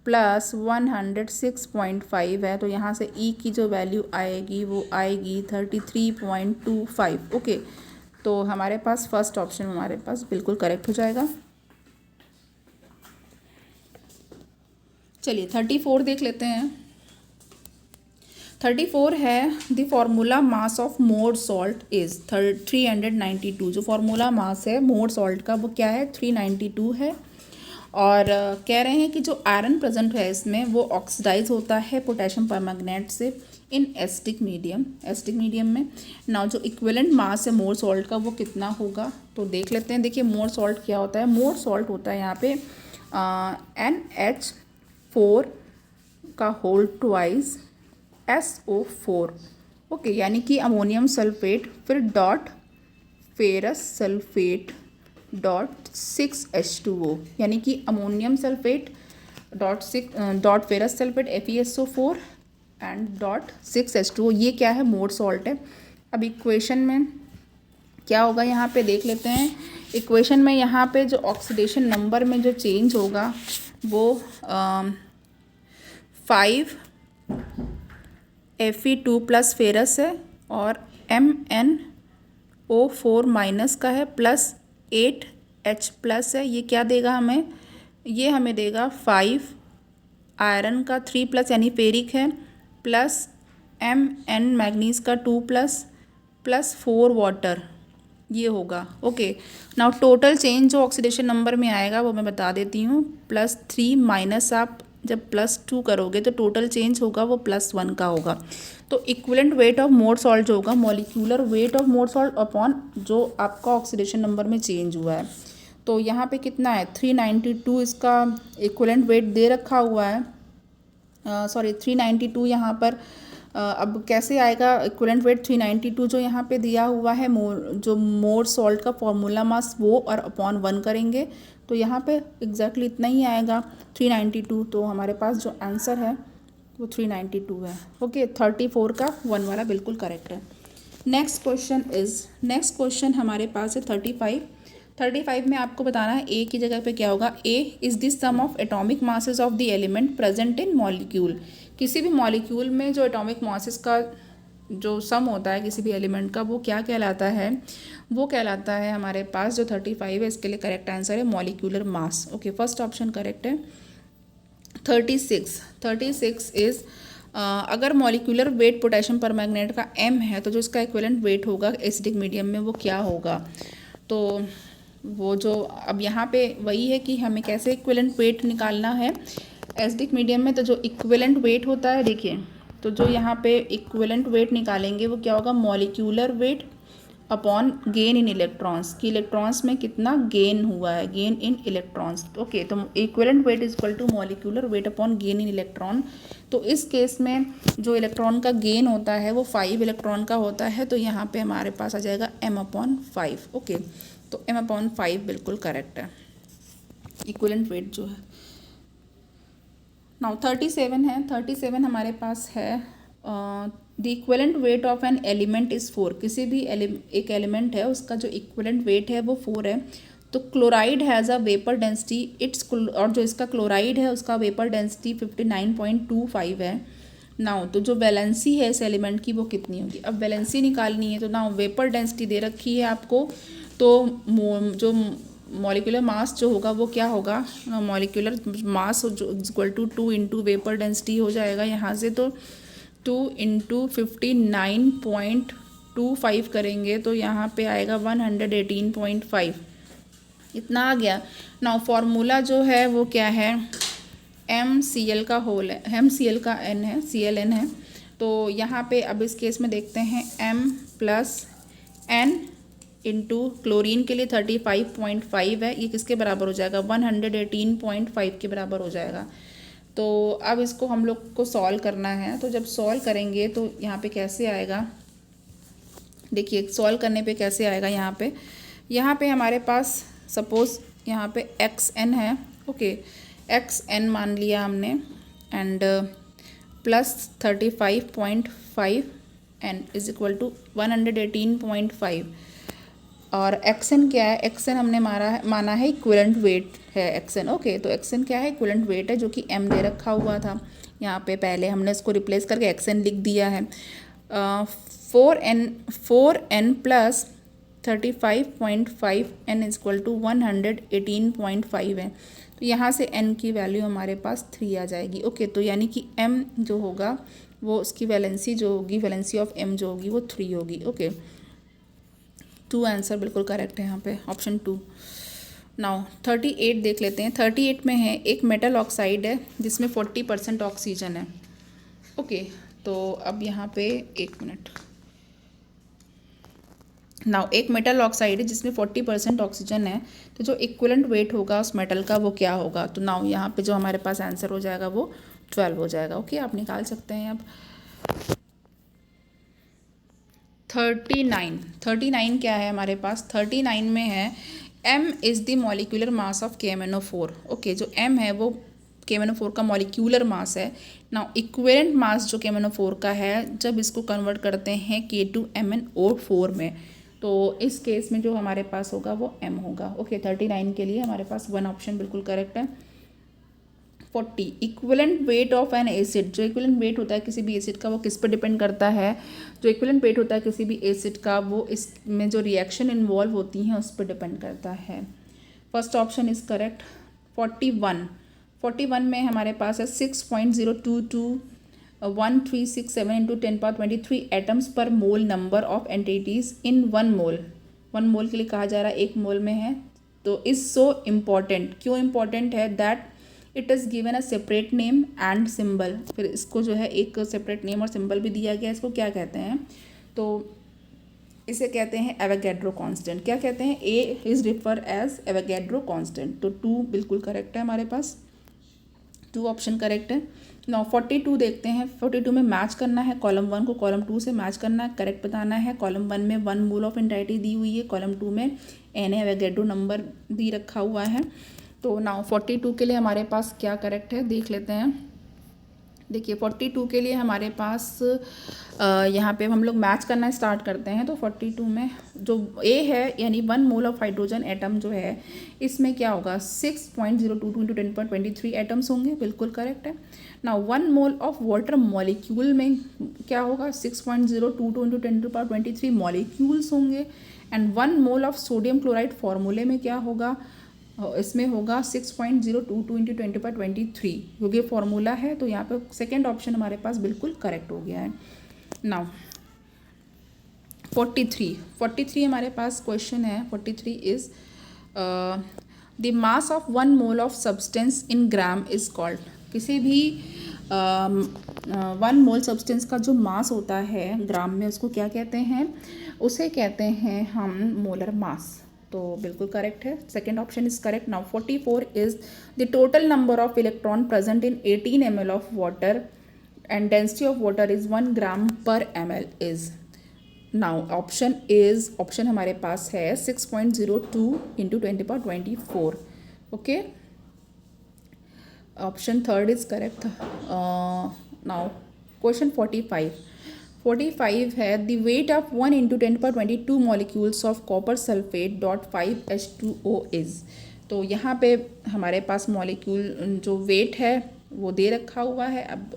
+ 106.5 है, तो यहाँ से E की जो वैल्यू आएगी वो आएगी 33.25। ओके, तो हमारे पास फर्स्ट ऑप्शन हमारे पास बिल्कुल करेक्ट हो जाएगा। चलिए 34 देख लेते हैं। 34 है, the formula mass of more salt is 392। जो फार्मूला मास है मोर सॉल्ट का वो क्या है? 392 है। और कह रहे हैं कि जो आयरन प्रेजेंट है इसमें वो ऑक्सीडाइज होता है पोटेशियम परमैंगनेट से इन एसिडिक मीडियम में। नाउ जो इक्विवेलेंट मास है मोर सॉल्ट का वो कितना होगा? तो देख लेते हैं। देखिए मोर सॉल्ट क्या होता है? मोर सॉल्ट होता है यहाँ पे NH4 का होल ट्वाइस SO4। ओके, यानी कि अमोनियम सल्फेट फिर dot ferrous sulphate dot 6H2O, यानी कि ammonium sulphate dot ferrous sulphate FeSO4 and dot 6H2O। ये क्या है? मोर सॉल्ट है। अब इक्वेशन में क्या होगा यहाँ पे देख लेते हैं। इक्वेशन में यहाँ पे जो ऑक्सीडेशन नंबर में जो चेंज होगा वो 5 Fe2 प्लस फेरस है और MnO4 माइनस का है प्लस 8H प्लस है। ये क्या देगा हमें? ये हमें देगा 5 आयरन का 3 प्लस यानी फेरिक है प्लस Mn मैग्नीज का 2 प्लस 4 वाटर, ये होगा। ओके, नाउ टोटल चेंज जो ऑक्सीडेशन नंबर में आएगा वो मैं बता देती हूँ। +3 माइनस आप जब +2 करोगे तो टोटल चेंज होगा वो +1 का होगा। तो equivalent weight of more salt जो होगा, molecular weight of more salt upon जो आपका ऑक्सीडेशन नंबर में चेंज हुआ है। तो यहाँ पे कितना है? 392 इसका इक्विवेलेंट वेट दे रखा हुआ है। 392 यहाँ पर अब कैसे आएगा इक्विवेलेंट वेट? 392 जो यहाँ पे दिया हुआ है जो मोर सॉल्ट का फॉर्मूला मास वो और अपॉन 1 करेंगे तो यहाँ पे एग्जैक्टली इतना ही आएगा 392। तो हमारे पास जो आंसर है वो 392 है। ओके, 34 का 1 वाला बिल्कुल करेक्ट है। नेक्स्ट क्वेश्चन हमारे पास है 35 में आपको बताना है ए की जगह पे क्या होगा। A is the sum of atomic masses of the element present in molecule. किसी भी मॉलिक्यूल में जो एटॉमिक मासेस का जो सम होता है किसी भी एलिमेंट का वो क्या कहलाता है? वो कहलाता है हमारे पास जो 35 है इसके लिए करेक्ट आंसर है molecular mass. Okay, first option correct है। 36 इज़ अगर मॉलिक्यूलर वेट पोटेशियम परमैंगनेट का m है तो जो इसका इक्विवेलेंट वेट होगा एसिडिक मीडियम में वो क्या होगा। तो वो जो अब यहाँ पे वही है कि हमें कैसे इक्विवेलेंट वेट निकालना है एसिडिक मीडियम में। तो जो इक्विवेलेंट वेट होता है देखिए, तो जो यहाँ पे इक्विवेलेंट वेट निकालेंगे वो क्या होगा, molecular weight upon gain in electrons, कि इलेक्ट्रॉन्स में कितना गेन हुआ है, गेन इन इलेक्ट्रॉन्स। ओके, तो equivalent weight is equal to molecular weight upon gain in electron. तो इस केस में जो इलेक्ट्रॉन का गेन होता है वो 5 इलेक्ट्रॉन का होता है, तो यहाँ पे हमारे पास आ जाएगा m/5। ओके, तो m/5 बिल्कुल करेक्ट है इक्विवेलेंट वेट जो है। नाउ 37 है, 37 हमारे पास है the equivalent weight of an element is 4। किसी भी एक एलिमेंट है उसका जो इक्विवेलेंट वेट है वो 4 है। तो chloride has a vapour density और जो इसका क्लोराइड है उसका वेपर डेंसिटी 59.25 है। नाउ तो जो वैलेंसी है इस एलिमेंट की वो कितनी होगी। अब वैलेंसी निकालनी है, तो नाउ वेपर डेंसिटी दे रखी है आपको, तो जो मॉलिक्यूलर मास जो होगा वो क्या होगा, मॉलिक्यूलर मास जो equal to 2 into vapour density हो जाएगा यहाँ से। तो 2 इंटू 59.25 करेंगे तो यहाँ पे आएगा 118.5, इतना आ गया। नाउ फॉर्मूला जो है वो क्या है, MCl का होल है, MCl का N है, ClN है। तो यहाँ पे अब इस केस में देखते हैं M plus N into chlorine के लिए 35.5 है, ये किसके बराबर हो जाएगा, 118.5 के बराबर हो जाएगा। तो अब इसको हम लोग को सॉल्व करना है। तो जब सॉल्व करेंगे तो यहाँ पे कैसे आएगा, देखिए सॉल्व करने पे कैसे आएगा, यहाँ पे हमारे पास सपोज़ यहाँ पे XN है। ओके, XN मान लिया हमने and plus 35.5 N is equal to 118.5। और XN क्या है, XN हमने माना है इक्विवेलेंट वेट है XN। ओके, तो XN क्या है, इक्विवेलेंट वेट है, जो कि M दे रखा हुआ था यहाँ पे, पहले हमने इसको रिप्लेस करके XN लिख दिया है। 4N plus 35.5 N is equal to 118.5 है। तो यहाँ से N की वैल्यू हमारे पास 3 आ जाएगी। ओके, तो यानी कि M जो होगा वो उसकी वैलेंसी जो होगी, वैलेंसी ऑफ M जो होगी वो 3 होगी। ओके, 2 आंसर बिल्कुल करेक्ट है यहाँ पे, ऑप्शन 2। नाउ 38 देख लेते हैं। 38 में है एक मेटल ऑक्साइड है जिसमें 40% ऑक्सीजन है। ओके, तो अब यहाँ पे 1 मिनट। नाउ एक मेटल ऑक्साइड है जिसमें 40% ऑक्सीजन है, तो जो इक्विवेलेंट वेट होगा उस मेटल का वो क्या होगा। तो नाउ यहाँ पे जो हमारे पास आंसर हो जाएगा वो 12 हो जाएगा। ओके, आप निकाल सकते हैं। अब 39 क्या है हमारे पास, 39 में है M is the molecular mass of KMnO4। Okay, जो M है वो KMnO4 का मॉलिक्यूलर मास है। नाउ इक्विवेलेंट मास जो KMnO4 का है, जब इसको कन्वर्ट करते हैं K2MnO4 में, तो इस केस में जो हमारे पास होगा वो M होगा। ओके, 39 के लिए हमारे पास 1 ऑप्शन बिल्कुल करेक्ट है। 40 equivalent weight of N acid. जो इक्विवेलेंट वेट होता है किसी भी एसिड का वो किस पर डिपेंड करता है, जो इक्विवेलेंट वेट होता है किसी भी एसिड का वो इसमें जो रिएक्शन इन्वॉल्व होती हैं उस पर डिपेंड करता है। First option is correct. 41 में हमारे पास है 6.0221367 into 10⁻23 atoms per mole number of entities in 1 mole. 1 mole के लिए कहा जा रहा है 1 मोल में है। तो इज़ सो इम्पॉर्टेंट, क्यों इम्पॉर्टेंट है, that it is given a separate name and symbol. फिर इसको जो है एक सेपरेट नेम और सिंबल भी दिया गया है। इसको क्या कहते हैं, तो इसे कहते हैं एवोगैड्रो कांस्टेंट। क्या कहते हैं, A is refer as Avogadro constant. तो 2 बिल्कुल करेक्ट है हमारे पास, 2 ऑप्शन करेक्ट है। नाउ 42 देखते हैं। 42 में मैच करना है कॉलम 1 को कॉलम 2 से मैच करना है, करेक्ट बताना है। कॉलम 1 में 1 मोल ऑफ एंटाइटी दी हुई है, कॉलम 2 में एन एवोगैड्रो नंबर दी रखा हुआ है। तो नाउ 42 के लिए हमारे पास क्या करेक्ट है देख लेते हैं। देखिए 42 के लिए हमारे पास यहाँ पे हम लोग मैच करना स्टार्ट करते हैं। तो 42 में जो ए है यानी 1 मोल ऑफ हाइड्रोजन एटम जो है इसमें क्या होगा 6.022 इंटू 10⁻23 एटम्स होंगे, बिल्कुल करेक्ट है। Now 1 mole of water molecule में क्या होगा 6.022 इंटू 10⁻23 मॉलिक्यूल्स होंगे। And 1 mole of sodium chloride फॉर्मूले में क्या होगा इसमें होगा 6.022 इंटू 10⁻23 क्योंकि फॉर्मूला है, तो यहाँ पे सेकेंड ऑप्शन हमारे पास बिल्कुल करेक्ट हो गया है। नाउ 43 हमारे पास क्वेश्चन है। 43 is the mass of 1 mole of substance in gram is called. किसी भी 1 मोल सब्सटेंस का जो मास होता है ग्राम में, उसको क्या कहते हैं? उसे कहते हैं हम मोलर मास। तो बिल्कुल करेक्ट है, second option is correct. Now 44 is the total number of electron present in 18 ml of water and density of water is 1 ग्राम पर ml इज। नाउ ऑप्शन हमारे पास है 6.02 into 10⁻24। Okay, option third is correct. Now question 45 है the weight of 1 into 10⁻22 molecules of copper sulphate dot 5H2O is. तो यहाँ पे हमारे पास molecule जो wait है वो दे रखा हुआ है। अब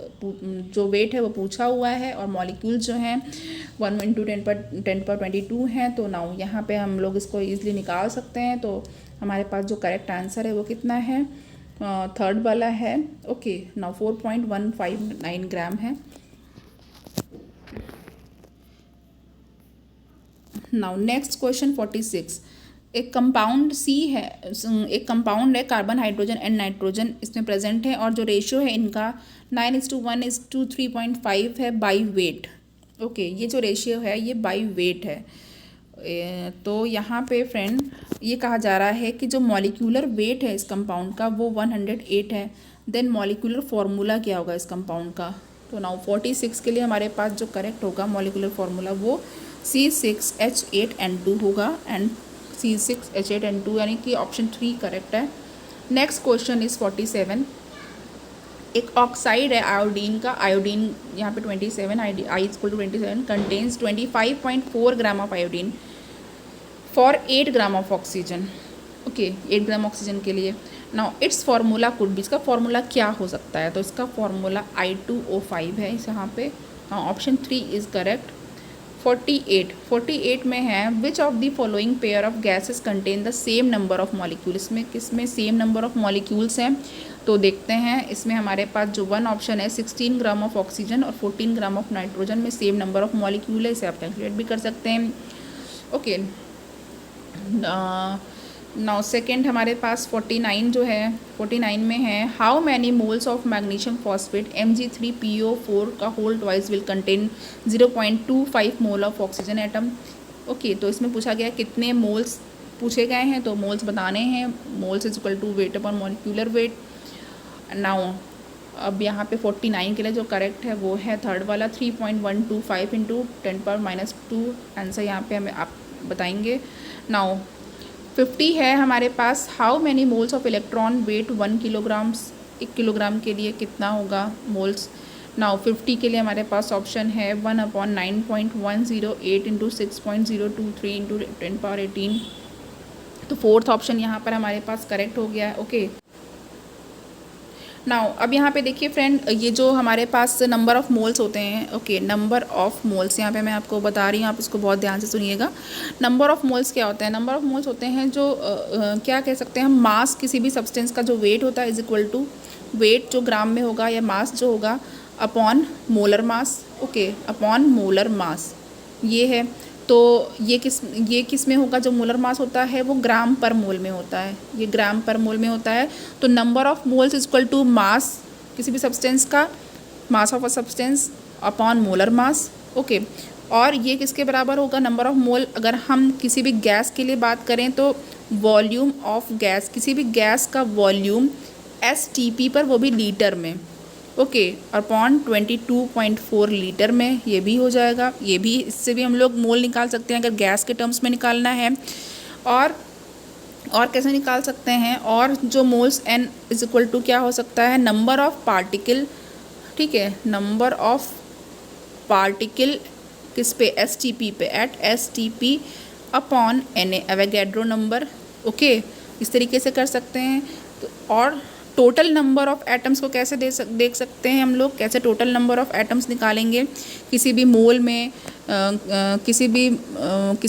जो वेट है वो पूछा हुआ है और मॉलिक्यूल जो हैं 1 इंटू 10⁻22 हैं। तो नाउ यहाँ पे हम लोग इसको ईजिली निकाल सकते हैं। तो हमारे पास जो करेक्ट आंसर है वो कितना है? थर्ड वाला है। ओके, नाउ 4.159 ग्राम है। Now next question 46। एक कंपाउंड है कार्बन हाइड्रोजन एंड नाइट्रोजन इसमें प्रेजेंट है और जो रेशियो है इनका 9:1:3.5 है बाई वेट। ओके, ये जो रेशियो है ये बाई वेट है। तो यहाँ पे फ्रेंड ये कहा जा रहा है कि जो मॉलिक्यूलर वेट है इस कंपाउंड का वो 108 है। देन मॉलिक्यूलर फार्मूला क्या होगा इस कंपाउंड का? तो नाउ 46 के लिए हमारे पास जो करेक्ट होगा मॉलिक्यूलर फार्मूला वो C6H8N2 होगा एंड C6H8N2 यानी कि ऑप्शन 3 करेक्ट है। Next question is 47। एक ऑक्साइड है आयोडीन का, आयोडीन यहाँ पे 27 I=27 contains 25.4 gram of iodine for 8 gram of oxygen. Okay, 8 gram oxygen के लिए। Now it's formula could be, इसका फार्मूला क्या हो सकता है? तो इसका फार्मूला I2O5 है इस यहाँ पे। Option 3 is correct. 48 में है विच of the following pair of gases contain the same number of molecule. इसमें किसमें सेम नंबर ऑफ मॉलिक्यूल्स हैं? तो देखते हैं, इसमें हमारे पास जो 1 ऑप्शन है 16 ग्राम ऑफ ऑक्सीजन और 14 ग्राम ऑफ नाइट्रोजन में सेम नंबर ऑफ मॉलिक्यूल है। इसे आप कैलकुलेट भी कर सकते हैं। ओके, नाउ सेकेंड हमारे पास 49 जो है 49 में है how many moles of magnesium phosphate Mg3PO4 का whole twice will contain 0.25 mole of oxygen atom. Okay, तो इसमें पूछा गया कितने मोल्स पूछे गए हैं, तो मोल्स बताने हैं। Moles is equal to weight upon molecular weight. Now अब यहाँ पे 49 के लिए जो करेक्ट है वो है थर्ड वाला 3.125 इंटू 10⁻²। आंसर यहाँ पे हमें आप बताएंगे। नाउ 50 है हमारे पास how many moles of electron weight 1 kilogram, 1 kilogram के लिए कितना होगा मोल्स? नाउ 50 के लिए हमारे पास ऑप्शन है 1/9.108 इंटू 6.023 इंटू 10⁻18। तो फोर्थ ऑप्शन यहाँ पर हमारे पास करेक्ट हो गया है। ओके, नाउ अब यहाँ पे देखिए फ्रेंड, ये जो हमारे पास नंबर ऑफ़ मोल्स होते हैं। ओके, नंबर ऑफ़ मोल्स यहाँ पे मैं आपको बता रही हूँ, आप इसको बहुत ध्यान से सुनिएगा। नंबर ऑफ़ मोल्स क्या होता है? नंबर ऑफ़ मोल्स होते हैं जो क्या कह सकते हैं हम, मास किसी भी सब्सटेंस का जो वेट होता है इज इक्वल टू वेट जो ग्राम में होगा या मास जो होगा upon molar mass. Okay, upon molar मास ये है। तो ये किस में होगा? जो मोलर मास होता है वो ग्राम पर मोल में होता है, ये ग्राम पर मोल में होता है। तो number of moles is equal to mass किसी भी सब्सटेंस का, mass of a substance upon molar mass. Okay, और ये किसके बराबर होगा? नंबर ऑफ़ मोल अगर हम किसी भी गैस के लिए बात करें तो वॉल्यूम ऑफ गैस, किसी भी गैस का वॉल्यूम STP पर, वो भी लीटर में। ओके, अपॉन 22.4 लीटर में ये भी हो जाएगा। ये भी, इससे भी हम लोग मोल निकाल सकते हैं अगर गैस के टर्म्स में निकालना है। और कैसे निकाल सकते हैं? और जो moles N is equal to क्या हो सकता है? नंबर ऑफ पार्टिकल, ठीक है, नंबर ऑफ पार्टिकल किस पे? STP पे, at STP upon Na, Avogadro number. Okay, इस तरीके से कर सकते हैं। तो और टोटल नंबर ऑफ़ एटम्स को कैसे देख सकते हैं हम लोग, कैसे टोटल नंबर ऑफ़ एटम्स निकालेंगे किसी भी मोल में, किसी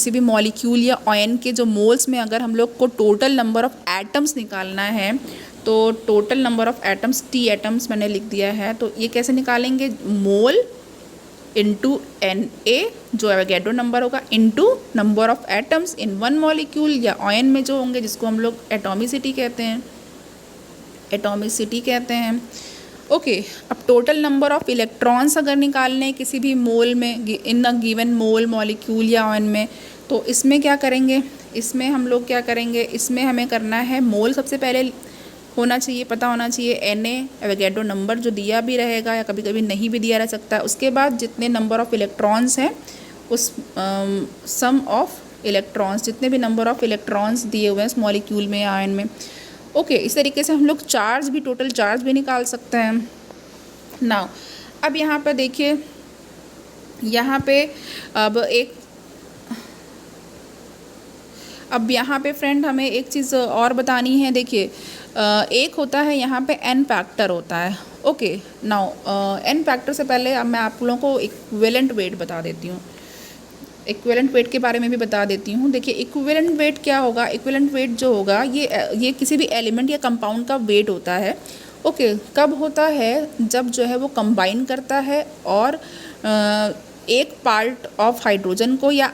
भी मॉलिक्यूल या आयन के जो मोल्स में अगर हम लोग को टोटल नंबर ऑफ़ एटम्स निकालना है तो total number of atoms T atoms मैंने लिख दिया है। तो ये कैसे निकालेंगे, मोल इंटू एन ए जो एवोगैड्रो नंबर होगा into number of atoms in one molecule या आयन में जो होंगे, जिसको हम लोग एटॉमिसिटी कहते हैं, एटॉमिसिटी कहते हैं। ओके, अब टोटल नंबर ऑफ़ इलेक्ट्रॉन्स अगर निकालने किसी भी मोल में, इन अ गिवन मोल मॉलिक्यूल या आयन में, तो इसमें क्या करेंगे, इसमें हम लोग क्या करेंगे, इसमें हमें करना है मोल सबसे पहले होना चाहिए, पता होना चाहिए एन एवोगैड्रो नंबर जो दिया भी रहेगा या कभी कभी नहीं भी दिया रह सकता है। उसके बाद जितने नंबर ऑफ़ इलेक्ट्रॉन्स हैं उस सम ऑफ इलेक्ट्रॉन्स, जितने भी नंबर ऑफ़ इलेक्ट्रॉन्स दिए हुए हैं इस मॉलिक्यूल में या आयन में। ओके, इस तरीके से हम लोग चार्ज भी, टोटल चार्ज भी निकाल सकते हैं। नाउ अब यहाँ पर देखिए, यहाँ पे अब यहाँ पे फ्रेंड हमें एक चीज़ और बतानी है। देखिए एक होता है यहाँ पे एन फैक्टर होता है। ओके, नाउ एन फैक्टर से पहले अब मैं आप लोगों को इक्विवेलेंट वेट बता देती हूँ, इक्विवेलेंट वेट के बारे में भी बता देती हूँ। देखिए इक्विवेलेंट वेट क्या होगा, इक्विवेलेंट वेट जो होगा ये किसी भी एलिमेंट या कंपाउंड का वेट होता है। ओके, कब होता है, जब जो है वो कंबाइन करता है और एक पार्ट ऑफ हाइड्रोजन को या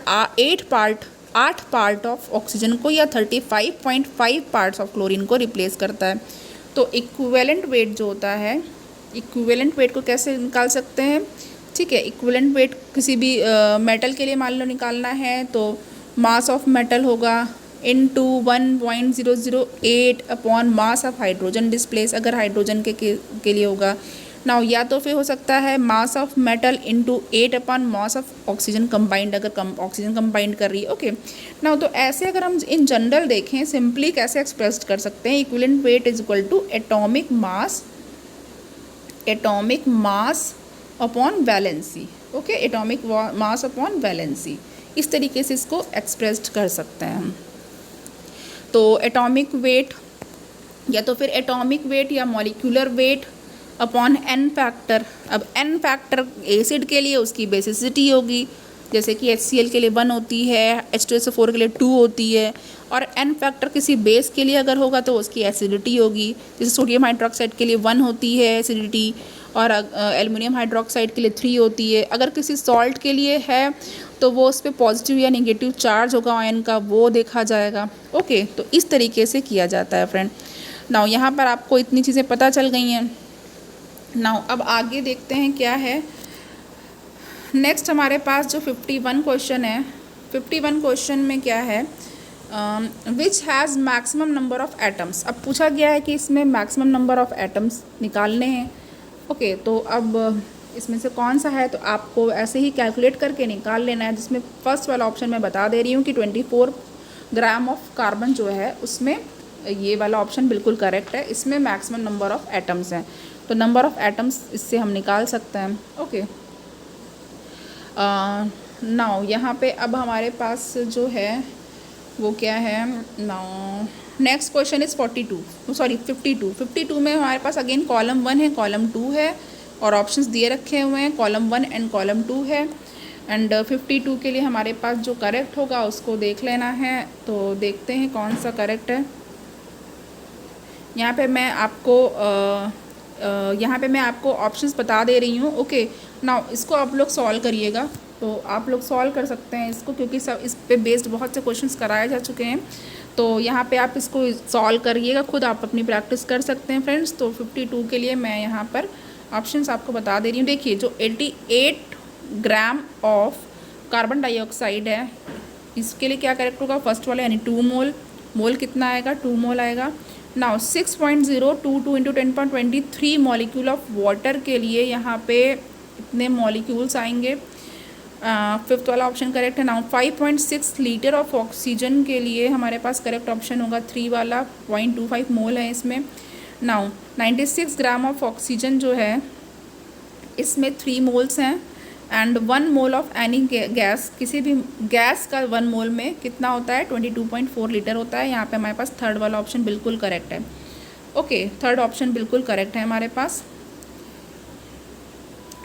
8 पार्ट ऑफ ऑक्सीजन को या 35.5 पार्ट्स ऑफ क्लोरीन को रिप्लेस करता है। तो इक्विवेलेंट वेट जो होता है, इक्विवेलेंट वेट को कैसे निकाल सकते हैं, ठीक है। इक्विवेलेंट वेट किसी भी मेटल के लिए मान लो निकालना है तो मास ऑफ मेटल होगा into 1.008 upon mass of hydrogen displace, अगर हाइड्रोजन के लिए होगा। नाउ या तो फिर हो सकता है mass of metal into 8 upon mass of oxygen combined, अगर ऑक्सीजन कंबाइंड कर रही है। ओके, नाउ तो ऐसे अगर हम इन जनरल देखें, सिंपली कैसे एक्सप्रेस कर सकते हैं, equivalent weight is equal to atomic mass upon valency. Okay, atomic mass upon valency, इस तरीके से इसको एक्सप्रेस्ड कर सकते हैं हम। तो एटॉमिक वेट या तो फिर एटॉमिक वेट या molecular weight upon n factor. अब एन फैक्टर एसिड के लिए उसकी बेसिसिटी होगी, जैसे कि HCl के लिए 1 होती है, H2SO4 के लिए 2 होती है, और एन फैक्टर किसी बेस के लिए अगर होगा तो उसकी एसिडिटी होगी, जैसे सोडियम हाइड्रोक्साइड के लिए 1 होती है एसिडिटी, और एल्युमिनियम हाइड्रोक्साइड के लिए 3 होती है। अगर किसी सॉल्ट के लिए है तो वो उस पर पॉजिटिव या नेगेटिव चार्ज होगा आयन का, वो देखा जाएगा। ओके, तो इस तरीके से किया जाता है फ्रेंड। नाउ यहाँ पर आपको इतनी चीज़ें पता चल गई हैं। नाउ अब आगे देखते हैं क्या है नेक्स्ट हमारे पास जो 51 क्वेश्चन है। 51 क्वेश्चन में क्या है, which has maximum number of atoms. अब पूछा गया है कि इसमें मैक्सिमम नंबर ऑफ़ एटम्स निकालने हैं। ओके, तो अब इसमें से कौन सा है, तो आपको ऐसे ही कैलकुलेट करके निकाल लेना है। जिसमें फर्स्ट वाला ऑप्शन मैं बता दे रही हूँ कि 24 ग्राम ऑफ कार्बन जो है उसमें ये वाला ऑप्शन बिल्कुल करेक्ट है, इसमें मैक्सिमम नंबर ऑफ़ एटम्स हैं। तो नंबर ऑफ़ एटम्स इससे हम निकाल सकते हैं। ओके, नाउ यहाँ पे अब हमारे पास जो है वो क्या है, नाउ नेक्स्ट क्वेश्चन इज़ 52 में हमारे पास अगेन कॉलम 1 है, कॉलम 2 है, और ऑप्शंस दिए रखे हुए हैं, कॉलम 1 एंड कॉलम 2 है। एंड 52 के लिए हमारे पास जो करेक्ट होगा उसको देख लेना है। तो देखते हैं कौन सा करेक्ट है। यहाँ पे मैं आपको ऑप्शंस बता दे रही हूँ। ओके, नाउ इसको आप लोग सॉल्व करिएगा। तो आप लोग सॉल्व कर सकते हैं इसको, क्योंकि सब इस पे बेस्ड बहुत से क्वेश्चंस कराए जा चुके हैं। तो यहाँ पे आप इसको सॉल्व करिएगा, खुद आप अपनी प्रैक्टिस कर सकते हैं फ्रेंड्स। तो 52 के लिए मैं यहाँ पर ऑप्शंस आपको बता दे रही हूँ। देखिए, जो 88 ग्राम ऑफ कार्बन डाइऑक्साइड है, इसके लिए क्या करेक्ट होगा, फर्स्ट वाला यानी 2 मोल। मोल कितना आएगा, 2 मोल आएगा। Now 6.022 into 10.23 molecule of water के लिए यहाँ पे इतने मॉलिक्यूल्स आएंगे। फिफ्थ वाला ऑप्शन करेक्ट है। नाउ 5.6 लीटर ऑफ ऑक्सीजन के लिए हमारे पास करेक्ट ऑप्शन होगा 3 वाला, 0.25 मोल है इसमें। नाउ 96 ग्राम ऑफ ऑक्सीजन जो है इसमें 3 मोल्स हैं। And 1 mole of any gas, किसी भी गैस का 1 मोल में कितना होता है, 22.4 लीटर होता है। यहाँ पे हमारे पास थर्ड वाला ऑप्शन बिल्कुल करेक्ट है। ओके, थर्ड ऑप्शन बिल्कुल करेक्ट है हमारे पास।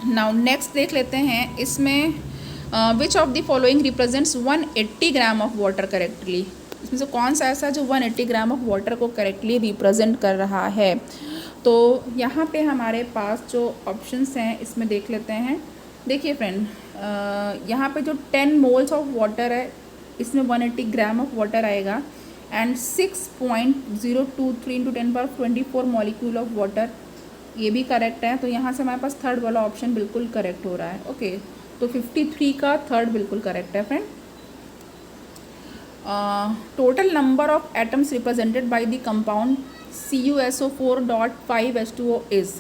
नाउ नेक्स्ट देख लेते हैं इसमें, विच of the following represents 180 gram of water correctly. इसमें से कौन सा ऐसा जो 180 ग्राम ऑफ वाटर को करेक्टली रिप्रेजेंट कर रहा है। तो यहाँ पे हमारे पास जो ऑप्शंस हैं इसमें देख लेते हैं। देखिए फ्रेंड, यहाँ पे जो 10 मोल्स ऑफ वाटर है इसमें 180 ग्राम ऑफ वाटर आएगा and 6.023 into 10⁻24 molecule of water, ये भी करेक्ट है। तो यहाँ से हमारे पास थर्ड वाला ऑप्शन बिल्कुल करेक्ट हो रहा है। ओके, तो 53 का थर्ड बिल्कुल करेक्ट है friend. Total number of atoms represented by the compound CuSO4.5H2O is.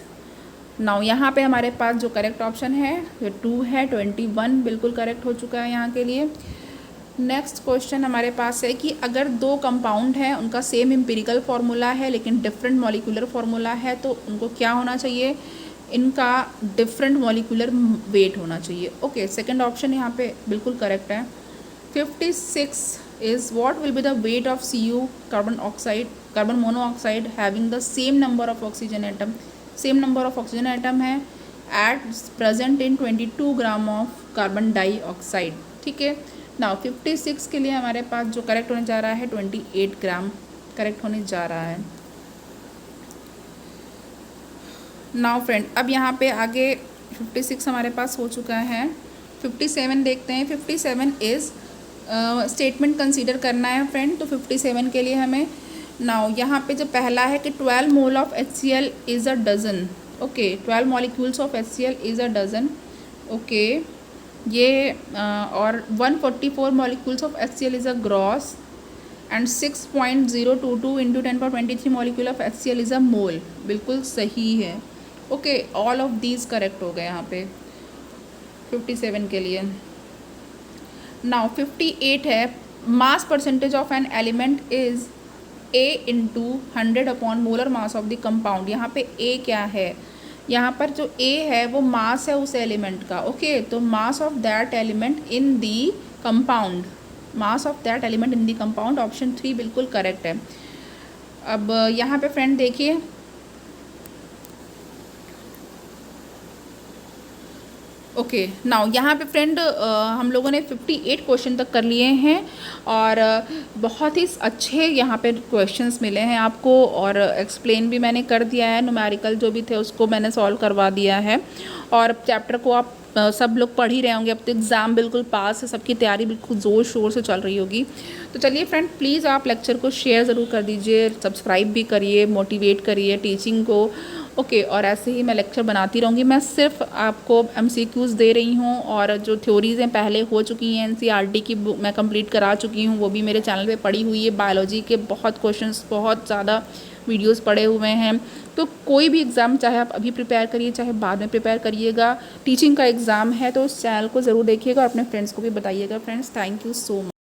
Now यहाँ पे हमारे पास जो करेक्ट ऑप्शन है ये 2 है, 21 बिल्कुल करेक्ट हो चुका है यहाँ के लिए। नेक्स्ट क्वेश्चन हमारे पास है कि अगर दो कंपाउंड हैं, उनका सेम एम्पिरिकल फार्मूला है लेकिन डिफरेंट मॉलिक्यूलर फार्मूला है, तो उनको क्या होना चाहिए, इनका डिफरेंट मॉलिक्यूलर वेट होना चाहिए। ओके, सेकंड ऑप्शन यहाँ पे बिल्कुल करेक्ट है। 56 is what will be the weight of Cu carbon monoxide having the same number of oxygen atom. Same number of oxygen atom है at present in 22 gram of carbon dioxide. ठीक है, now 56 के लिए हमारे पास जो correct होने जा रहा है 28 ग्राम करेक्ट होने जा रहा है। नाउ फ्रेंड, अब यहाँ पे आगे 56 हमारे पास हो चुका है। 57 देखते हैं। 57 इज़ स्टेटमेंट कंसीडर करना है फ्रेंड। तो 57 के लिए हमें नाउ यहाँ पे जो पहला है कि 12 mole of HCl is a dozen. Okay, 12 molecules of HCl is a dozen. Okay, ये और 144 molecules of HCl is a gross and 6.022 into 10⁻23 molecule of HCl is a mole, बिल्कुल सही है। Okay, all of these correct हो गए यहाँ पे 57 के लिए। नाउ 58 है, mass percentage of an element is A into 100 upon molar mass of the compound. यहाँ पे A क्या है, यहाँ पर जो A है वो मास है उस एलिमेंट का। ओके, तो mass of that element in the compound, mass of that element in the compound, option 3 बिल्कुल करेक्ट है। अब यहाँ पे फ्रेंड देखिए, ओके, नाउ यहाँ पे फ्रेंड हम लोगों ने 58 क्वेश्चन तक कर लिए हैं और बहुत ही अच्छे यहाँ पे क्वेश्चंस मिले हैं आपको और एक्सप्लेन भी मैंने कर दिया है, न्यूमेरिकल जो भी थे उसको मैंने सॉल्व करवा दिया है और चैप्टर को आप सब लोग पढ़ ही रहे होंगे। अब तो एग्ज़ाम बिल्कुल पास है, सबकी तैयारी बिल्कुल ज़ोर शोर से चल रही होगी। तो चलिए फ्रेंड, प्लीज़ आप लेक्चर को शेयर ज़रूर कर दीजिए, सब्सक्राइब भी करिए, मोटिवेट करिए टीचिंग को। ओके, और ऐसे ही मैं लेक्चर बनाती रहूँगी। मैं सिर्फ आपको MCQs दे रही हूँ और जो थ्योरीज़ हैं पहले हो चुकी हैं, NCERT की बुक मैं कंप्लीट करा चुकी हूँ, वो भी मेरे चैनल पे पड़ी हुई है। बायोलॉजी के बहुत क्वेश्चंस, बहुत ज़्यादा वीडियोस पड़े हुए हैं। तो कोई भी एग्ज़ाम चाहे आप अभी प्रिपेयर करिए चाहे बाद में प्रिपेयर करिएगा, टीचिंग का एग्ज़ाम है तो उस चैनल को ज़रूर देखिएगा और अपने फ्रेंड्स को भी बताइएगा। Friends, thank you so much.